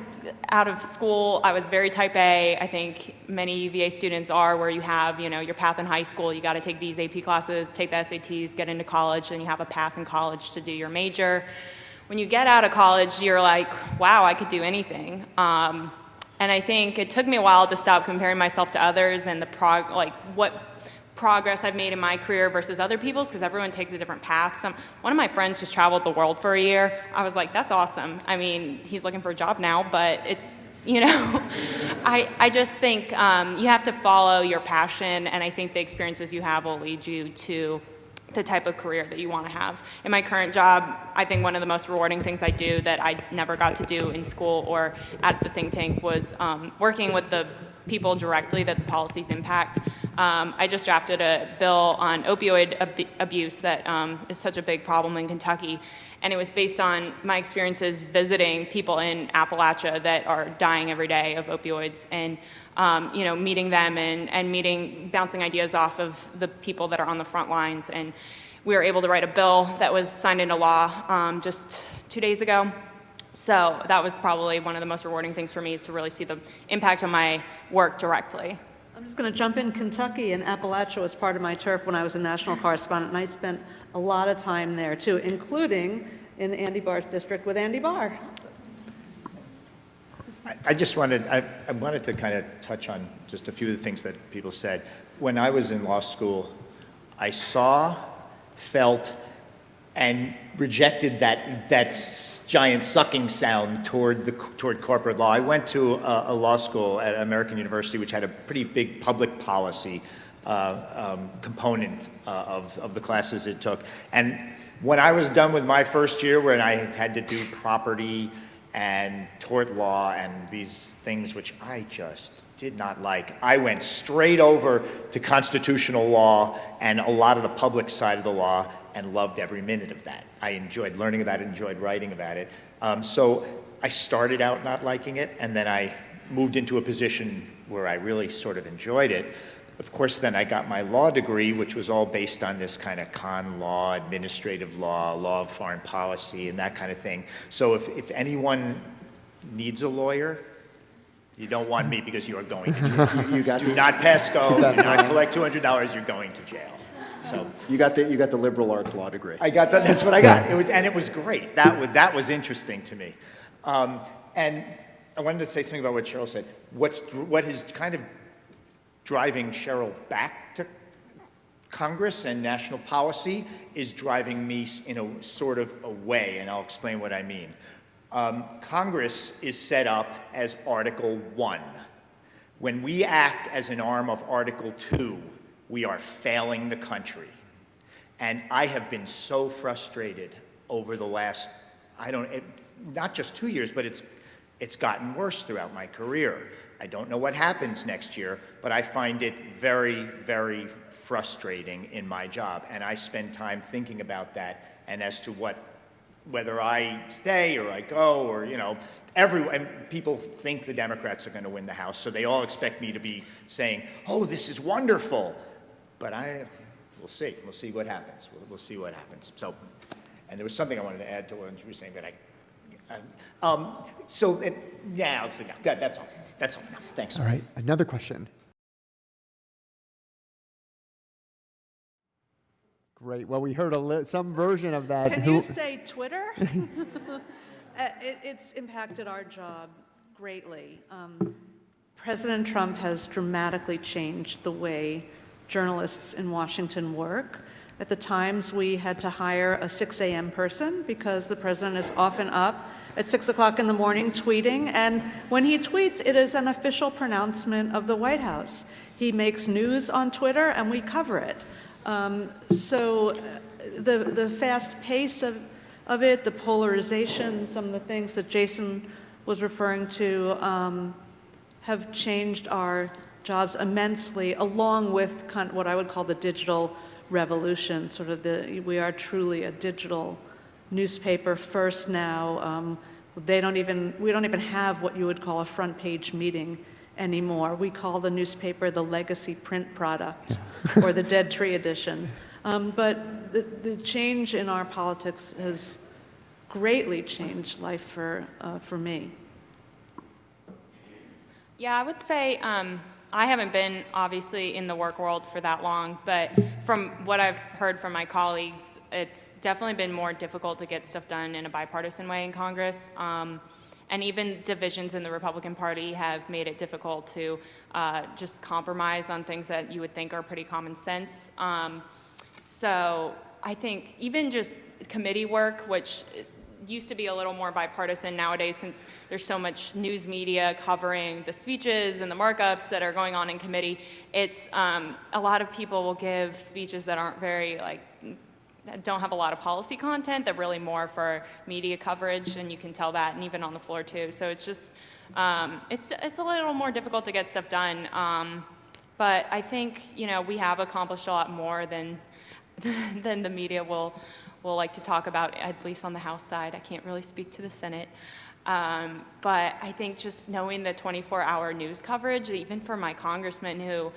out of school, I was very type A. I think many UVA students are, where you have, your path in high school. You got to take these AP classes, take the SATs, get into college, and you have a path in college to do your major. When you get out of college, you're like, wow, I could do anything. And I think it took me a while to stop comparing myself to others and what progress I've made in my career versus other people's, because everyone takes a different path. One of my friends just traveled the world for a year. I was like, that's awesome. I mean, he's looking for a job now, but it's, I just think you have to follow your passion, and I think the experiences you have will lead you to the type of career that you want to have. In my current job, I think one of the most rewarding things I do that I never got to do in school or at the think tank was working with the people directly that the policies impact. I just drafted a bill on opioid abuse that is such a big problem in Kentucky, and it was based on my experiences visiting people in Appalachia that are dying every day of opioids, and meeting them and bouncing ideas off of the people that are on the front lines. And we were able to write a bill that was signed into law just 2 days ago. So that was probably one of the most rewarding things for me, is to really see the impact on my work directly. I'm just going to jump in. Kentucky and Appalachia was part of my turf when I was a national correspondent, and I spent a lot of time there too, including in Andy Barr's district with Andy Barr. I wanted to kind of touch on just a few of the things that people said. When I was in law school, I saw, felt, and rejected that giant sucking sound toward corporate law. I went to a law school at American University, which had a pretty big public policy component of the classes it took. And when I was done with my first year, when I had to do property and tort law and these things which I just did not like, I went straight over to constitutional law and a lot of the public side of the law, and loved every minute of that. I enjoyed learning about it, enjoyed writing about it. So I started out not liking it, and then I moved into a position where I really sort of enjoyed it. Of course, then I got my law degree, which was all based on this kind of con law, administrative law, law of foreign policy, and that kind of thing. So if anyone needs a lawyer, you don't want me because you are going to jail. You got Do not pass go, do not collect $200, you're going to jail. So you got the liberal arts law degree. I got that. That's what I got. And it was great. That was interesting to me. And I wanted to say something about what Cheryl said. What is kind of driving Cheryl back to Congress and national policy is driving me in a sort of a way, and I'll explain what I mean. Congress is set up as Article 1. When we act as an arm of Article 2, we are failing the country. And I have been so frustrated over the last, not just 2 years, but it's gotten worse throughout my career. I don't know what happens next year, but I find it very, very frustrating in my job. And I spend time thinking about that and as to whether I stay or I go or, and people think the Democrats are going to win the House, so they all expect me to be saying, oh, this is wonderful. But we'll see. We'll see what happens. We'll see what happens. So, and there was something I wanted to add to what you were saying, but yeah, let's figure out. Good, that's all. That's all. No, thanks. All right, another question. Great. Well, we heard some version of that. Can you say Twitter? It's impacted our job greatly. President Trump has dramatically changed the way journalists in Washington work. At the Times, we had to hire a 6 a.m. person because the president is often up at 6 o'clock in the morning tweeting, and when he tweets, it is an official pronouncement of the White House. He makes news on Twitter, and we cover it. So the fast pace of it, the polarization, some of the things that Jason was referring to have changed our jobs immensely, along with what I would call the digital revolution. We are truly a digital newspaper first now. We don't even have what you would call a front page meeting anymore. We call the newspaper the legacy print product or the Dead Tree edition. But the change in our politics has greatly changed life for me. Yeah, I would say I haven't been obviously in the work world for that long, but from what I've heard from my colleagues, it's definitely been more difficult to get stuff done in a bipartisan way in Congress. And even divisions in the Republican Party have made it difficult to just compromise on things that you would think are pretty common sense. So I think even just committee work, which used to be a little more bipartisan nowadays since there's so much news media covering the speeches and the markups that are going on in committee, it's a lot of people will give speeches that aren't very that don't have a lot of policy content. They're really more for media coverage, and you can tell that, and even on the floor too. So it's just it's a little more difficult to get stuff done. But I think we have accomplished a lot more than the media will like to talk about, at least on the House side. I can't really speak to the Senate. But I think just knowing the 24-hour news coverage, even for my congressman who,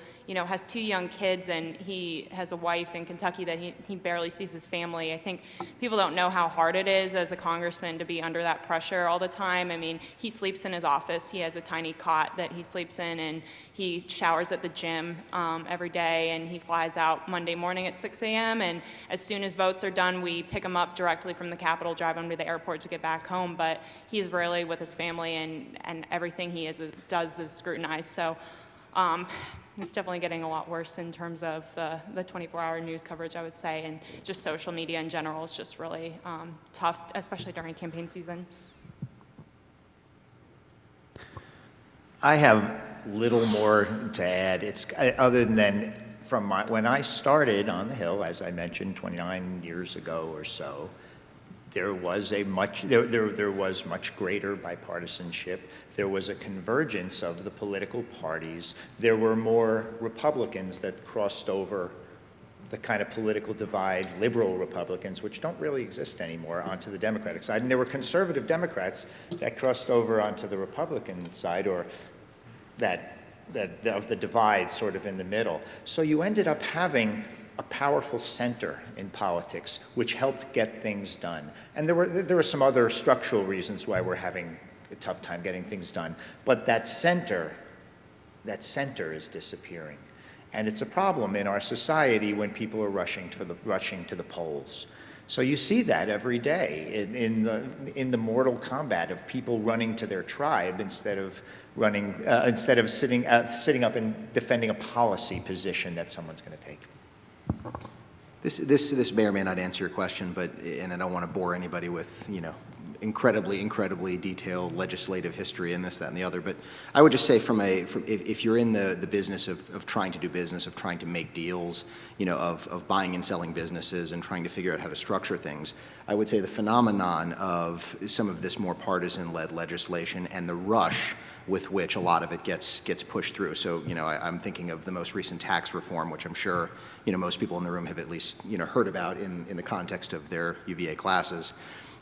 has 2 young kids and he has a wife in Kentucky that he barely sees his family. I think people don't know how hard it is as a congressman to be under that pressure all the time. I mean, he sleeps in his office. He has a tiny cot that he sleeps in, and he showers at the gym every day, and he flies out Monday morning at 6 a.m. And as soon as votes are done, we pick him up directly from the Capitol, drive him to the airport to get back home. But he's rarely with his family, and everything he does is scrutinized. So it's definitely getting a lot worse in terms of the 24-hour news coverage, I would say, and just social media in general is just really tough, especially during campaign season. I have little more to add. It's other than from when I started on the Hill, as I mentioned, 29 years ago or so. There was much greater bipartisanship. There was a convergence of the political parties. There were more Republicans that crossed over the kind of political divide, liberal Republicans, which don't really exist anymore, onto the Democratic side. And there were conservative Democrats that crossed over onto the Republican side, or of the divide sort of in the middle. So you ended up having a powerful center in politics, which helped get things done. And there were some other structural reasons why we're having a tough time getting things done. But that center is disappearing. And it's a problem in our society when people are rushing to the polls. So you see that every day in the mortal combat of people running to their tribe instead of sitting up and defending a policy position that someone's going to take. This may or may not answer your question, and I don't want to bore anybody with, incredibly detailed legislative history and this, that, and the other. But I would just say if you're in the business of trying to do business, of trying to make deals, of buying and selling businesses and trying to figure out how to structure things, I would say the phenomenon of some of this more partisan-led legislation and the rush with which a lot of it gets pushed through. So, I'm thinking of the most recent tax reform, which I'm sure, most people in the room have at least, heard about in the context of their UVA classes.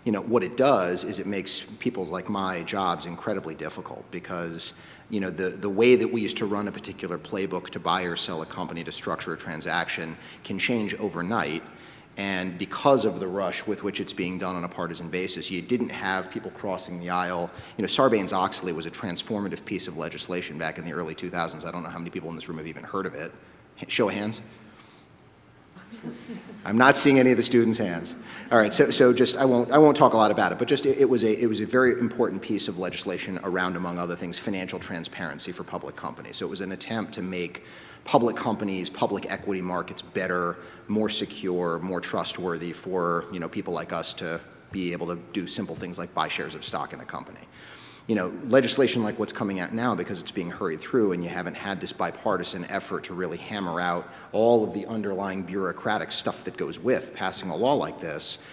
What it does is it makes people's like my jobs incredibly difficult because, the way that we used to run a particular playbook to buy or sell a company to structure a transaction can change overnight. And because of the rush with which it's being done on a partisan basis, you didn't have people crossing the aisle. Sarbanes-Oxley was a transformative piece of legislation back in the early 2000s. I don't know how many people in this room have even heard of it. Show of hands. I'm not seeing any of the students' hands. All right, so just I won't talk a lot about it, but just it was a very important piece of legislation around, among other things, financial transparency for public companies. So it was an attempt to make public companies, public equity markets better, more secure, more trustworthy for people like us to be able to do simple things like buy shares of stock in a company. Legislation like what's coming out now, because it's being hurried through and you haven't had this bipartisan effort to really hammer out all of the underlying bureaucratic stuff that goes with passing a law like this,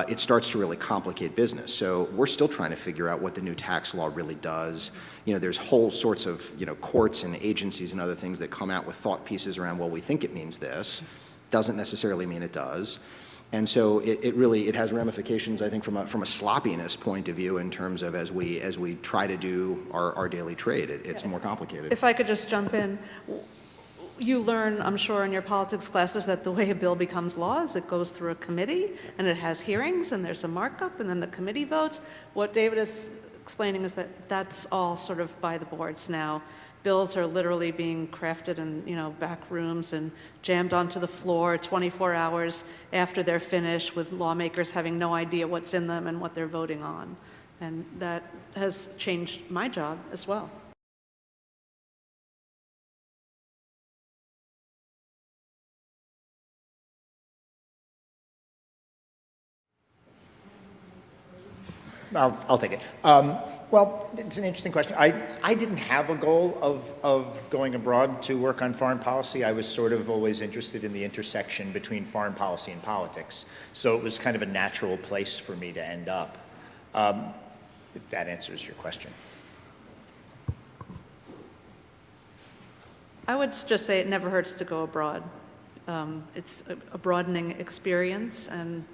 it starts to really complicate business. So we're still trying to figure out what the new tax law really does. There's whole sorts of, courts and agencies and other things that come out with thought pieces around, well, we think it means this. Doesn't necessarily mean it does. And so it really has ramifications, I think, from a sloppiness point of view in terms of as we try to do our daily trade. It's more complicated. If I could just jump in, you learn, I'm sure, in your politics classes that the way a bill becomes law is it goes through a committee and it has hearings and there's a markup and then the committee votes. What David is explaining is that that's all sort of by the boards now. Bills are literally being crafted in, back rooms and jammed onto the floor 24 hours after they're finished, with lawmakers having no idea what's in them and what they're voting on. And that has changed my job as well. I'll take it. Well, it's an interesting question. I didn't have a goal of going abroad to work on foreign policy. I was sort of always interested in the intersection between foreign policy and politics. So it was kind of a natural place for me to end up, if that answers your question. I would just say it never hurts to go abroad. It's a broadening experience, and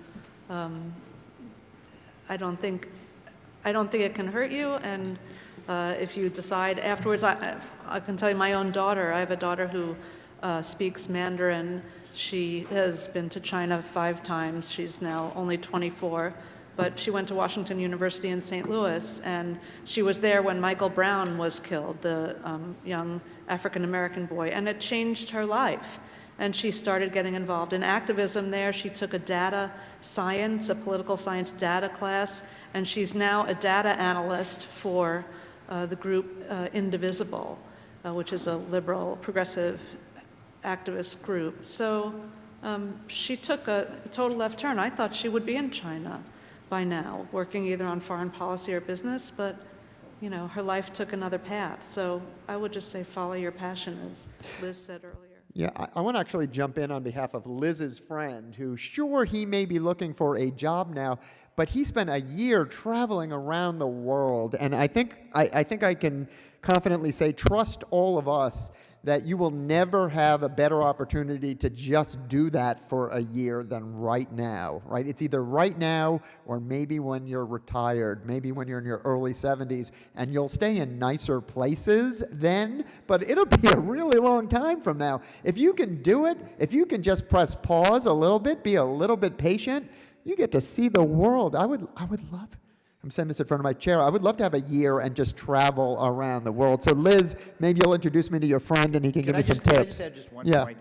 I don't think it can hurt you. And if you decide afterwards, I can tell you my own daughter. I have a daughter who speaks Mandarin. She has been to China 5 times. She's now only 24, but she went to Washington University in St. Louis, and she was there when Michael Brown was killed, the young African-American boy, and it changed her life. And she started getting involved in activism there. She took a political science data class, and she's now a data analyst for the group Indivisible, which is a liberal, progressive activist group. So she took a total left turn. I thought she would be in China by now, working either on foreign policy or business, but her life took another path. So I would just say follow your passion, as Liz said earlier. Yeah, I want to actually jump in on behalf of Liz's friend, who, sure, he may be looking for a job now, but he spent a year traveling around the world, and I think I can confidently say, trust all of us that you will never have a better opportunity to just do that for a year than right now, right? It's either right now or maybe when you're retired, maybe when you're in your early 70s, and you'll stay in nicer places then, but it'll be a really long time from now. If you can do it, if you can just press pause a little bit, be a little bit patient, you get to see the world. I would love, I'm saying this in front of my chair, I would love to have a year and just travel around the world. So Liz, maybe you'll introduce me to your friend and he can give me some Can I tips. just add just one Yeah. point?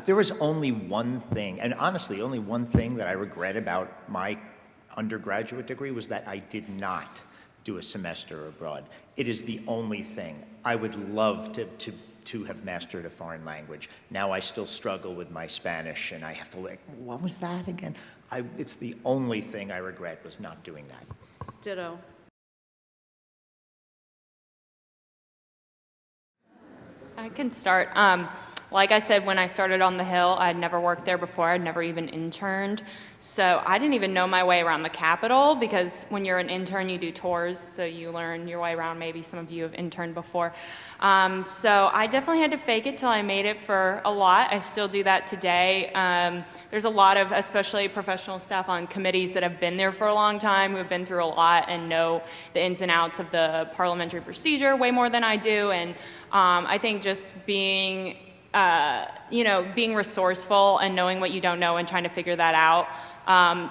There was only one thing, and honestly, only one thing that I regret about my undergraduate degree was that I did not do a semester abroad. It is the only thing. I would love to have mastered a foreign language. Now I still struggle with my Spanish, and I have to like, what was that again? It's the only thing I regret was not doing that. Ditto. I can start. Like I said, when I started on the Hill, I'd never worked there before. I'd never even interned. So I didn't even know my way around the Capitol, because when you're an intern, you do tours, so you learn your way around. Maybe some of you have interned before. So I definitely had to fake it till I made it for a lot. I still do that today. There's a lot of, especially professional staff on committees that have been there for a long time, who have been through a lot and know the ins and outs of the parliamentary procedure way more than I do. And I think just being being resourceful and knowing what you don't know and trying to figure that out.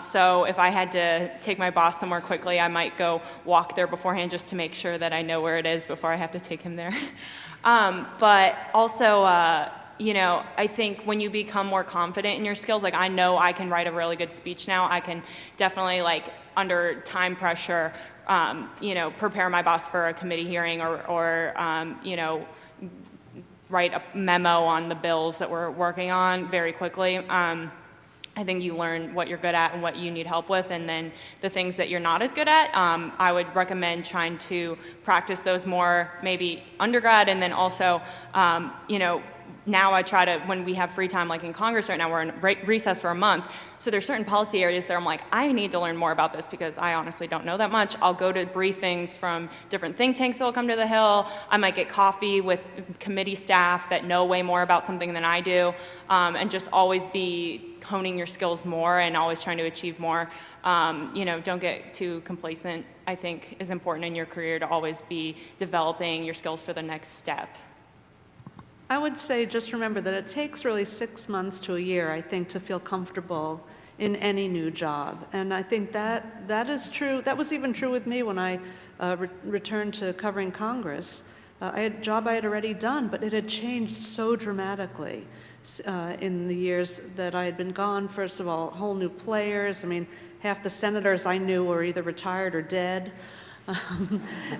So if I had to take my boss somewhere quickly, I might go walk there beforehand just to make sure that I know where it is before I have to take him there. But also, I think when you become more confident in your skills, like I know I can write a really good speech now. I can definitely, like, under time pressure, prepare my boss for a committee hearing or write a memo on the bills that we're working on very quickly. I think you learn what you're good at and what you need help with, and then the things that you're not as good at, I would recommend trying to practice those more, maybe undergrad, and then also, now I try to, when we have free time, like in Congress right now, we're in recess for a month, so there's certain policy areas that I'm like, I need to learn more about this because I honestly don't know that much. I'll go to briefings from different think tanks that will come to the Hill. I might get coffee with committee staff that know way more about something than I do, and just always be honing your skills more and always trying to achieve more. Don't get too complacent, I think is important in your career, to always be developing your skills for the next step. I would say just remember that it takes really 6 months to a year, I think, to feel comfortable in any new job. And I think that is true. That was even true with me when I returned to covering Congress. I had a job I had already done, but it had changed so dramatically in the years that I had been gone. First of all, whole new players. I mean, half the senators I knew were either retired or dead.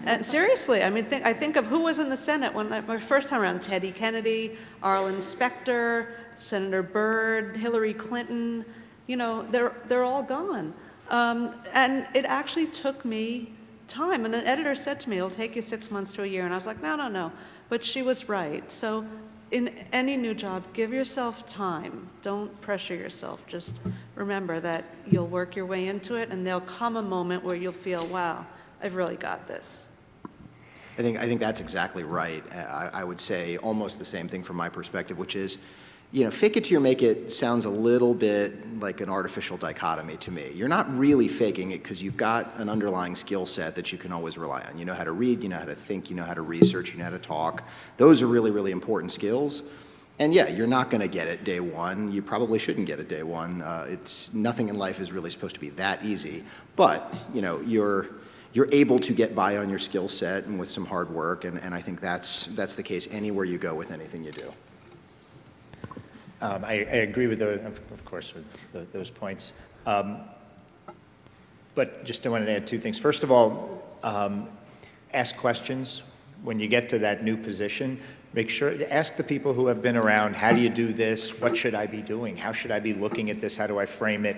And seriously, I mean, I think of who was in the Senate my first time around: Teddy Kennedy, Arlen Specter, Senator Byrd, Hillary Clinton. They're all gone. And it actually took me time. And an editor said to me, "It'll take you 6 months to a year." And I was like, no. But she was right. So in any new job, give yourself time. Don't pressure yourself. Just remember that you'll work your way into it, and there'll come a moment where you'll feel, wow, I've really got this. I think that's exactly right. I would say almost the same thing from my perspective, which is, fake it till you make it sounds a little bit like an artificial dichotomy to me. You're not really faking it because you've got an underlying skill set that you can always rely on. You know how to read, you know how to think, you know how to research, you know how to talk. Those are really, really important skills. And yeah, you're not going to get it day one. You probably shouldn't get it day one. Nothing in life is really supposed to be that easy. But, you're able to get by on your skill set and with some hard work, and I think that's the case anywhere you go with anything you do. I agree with of course, with those points. But just I wanted to add two things. First of all, ask questions when you get to that new position. Make sure to ask the people who have been around, how do you do this? What should I be doing? How should I be looking at this? How do I frame it?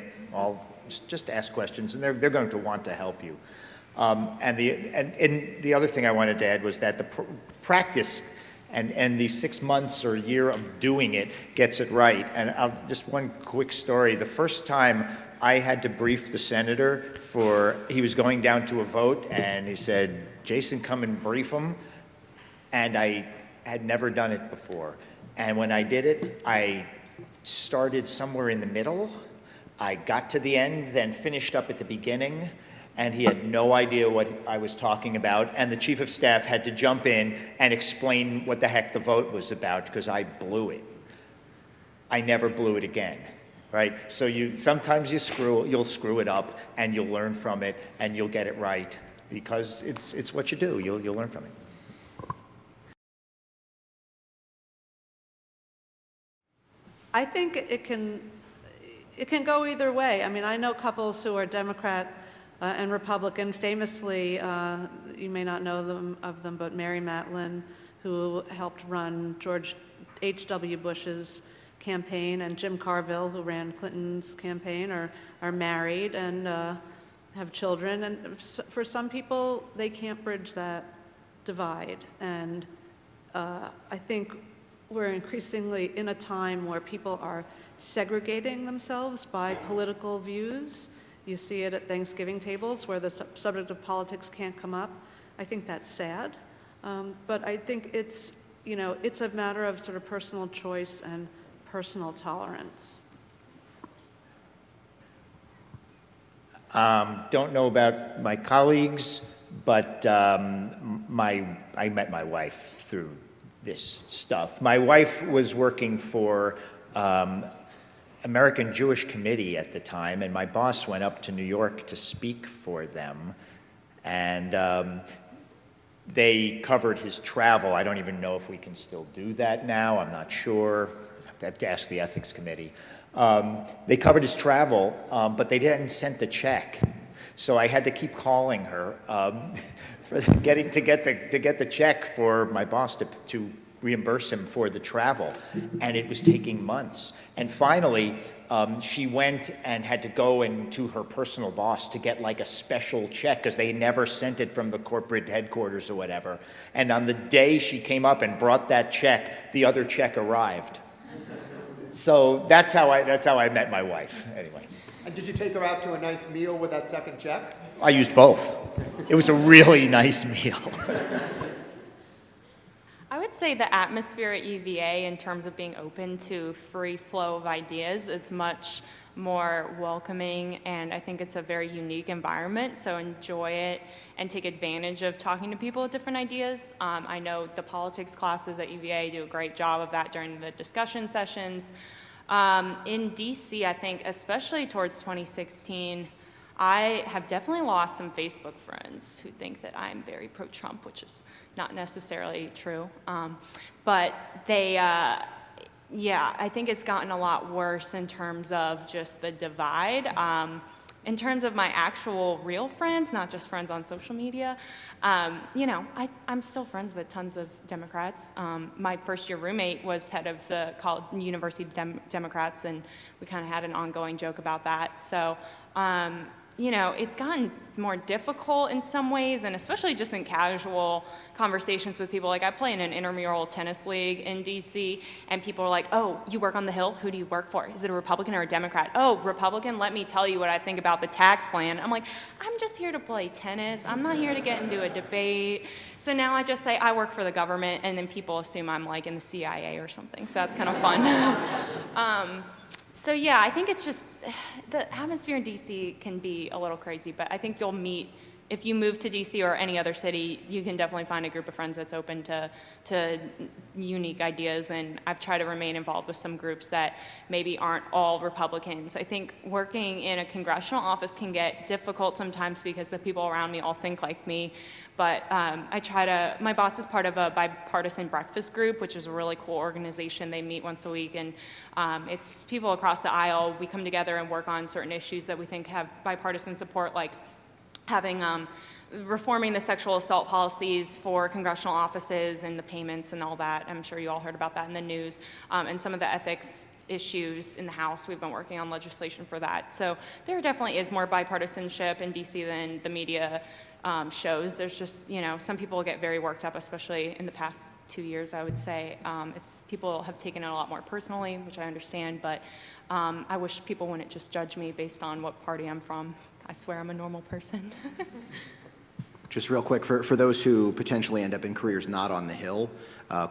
Just ask questions, and they're going to want to help you. And the other thing I wanted to add was that the practice and the 6 months or a year of doing it gets it right. And just one quick story. The first time I had to brief the senator he was going down to a vote, and he said, Jason, come and brief him. And I had never done it before. And when I did it, I started somewhere in the middle. I got to the end, then finished up at the beginning, and he had no idea what I was talking about. And the chief of staff had to jump in and explain what the heck the vote was about, because I blew it. I never blew it again, right? So sometimes you'll screw it up, and you'll learn from it, and you'll get it right, because it's what you do. You'll learn from it. I think it can go either way. I mean, I know couples who are Democrat and Republican. Famously, you may not know of them, but Mary Matlin, who helped run George H.W. Bush's campaign, and Jim Carville, who ran Clinton's campaign, are married and have children. And for some people, they can't bridge that divide. And I think we're increasingly in a time where people are segregating themselves by political views. You see it at Thanksgiving tables where the subject of politics can't come up. I think that's sad. But I think it's a matter of sort of personal choice and personal tolerance. Don't know about my colleagues, but I met my wife through this stuff. My wife was working for American Jewish Committee at the time, and my boss went up to New York to speak for them, and they covered his travel. I don't even know if we can still do that now. I'm not sure. I have to ask the ethics committee. They covered his travel, but they didn't send the check. So I had to keep calling her to get the check for my boss to reimburse him for the travel, and it was taking months. And finally, she went and had to go to her personal boss to get like a special check because they never sent it from the corporate headquarters or whatever. And on the day she came up and brought that check, the other check arrived. So that's how I met my wife. Anyway. And did you take her out to a nice meal with that second check? I used both. It was a really nice meal. I would say the atmosphere at UVA in terms of being open to free flow of ideas, it's much more welcoming, and I think it's a very unique environment, so enjoy it and take advantage of talking to people with different ideas. I know the politics classes at UVA do a great job of that during the discussion sessions. In DC, I think, especially towards 2016, I have definitely lost some Facebook friends who think that I'm very pro-Trump, which is not necessarily true. But they, I think it's gotten a lot worse in terms of just the divide. In terms of my actual real friends, not just friends on social media, I'm still friends with tons of Democrats. My first year roommate was head of the University Democrats, and we kind of had an ongoing joke about that. So, it's gotten more difficult in some ways, and especially just in casual conversations with people. Like, I play in an intramural tennis league in DC, and people are like, oh, you work on the Hill? Who do you work for? Is it a Republican or a Democrat? Oh, Republican, let me tell you what I think about the tax plan. I'm like, I'm just here to play tennis. I'm not here to get into a debate. So now I just say I work for the government, and then people assume I'm like in the CIA or something. So that's kind of fun. So yeah, I think it's just, the atmosphere in DC can be a little crazy, but I think you'll meet, if you move to DC or any other city, you can definitely find a group of friends that's open to unique ideas, and I've tried to remain involved with some groups that maybe aren't all Republicans. I think working in a congressional office can get difficult sometimes because the people around me all think like me, but my boss is part of a bipartisan breakfast group, which is a really cool organization. They meet once a week, and it's people across the aisle. We come together and work on certain issues that we think have bipartisan support, like having reforming the sexual assault policies for congressional offices and the payments and all that. I'm sure you all heard about that in the news, and some of the ethics issues in the House. We've been working on legislation for that. So there definitely is more bipartisanship in DC than the media shows. There's just, some people get very worked up, especially in the past 2 years, I would say. People have taken it a lot more personally, which I understand, but I wish people wouldn't just judge me based on what party I'm from. I swear I'm a normal person. Just real quick, for those who potentially end up in careers not on the Hill,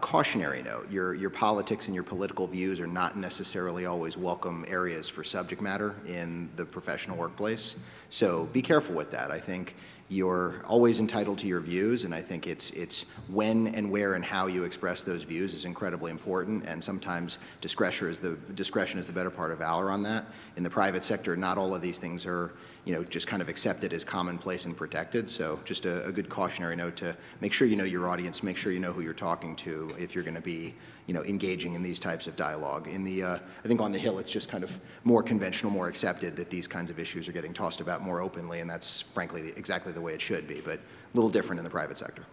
cautionary note, your politics and your political views are not necessarily always welcome areas for subject matter in the professional workplace. So be careful with that. I think you're always entitled to your views, and I think it's when and where and how you express those views is incredibly important, and sometimes discretion is the better part of valor on that. In the private sector, not all of these things are just kind of accepted as commonplace and protected, so just a good cautionary note to make sure you know your audience, make sure you know who you're talking to if you're going to be engaging in these types of dialogue. I think on the Hill, it's just kind of more conventional, more accepted that these kinds of issues are getting tossed about more openly, and that's frankly exactly the way it should be, but a little different in the private sector.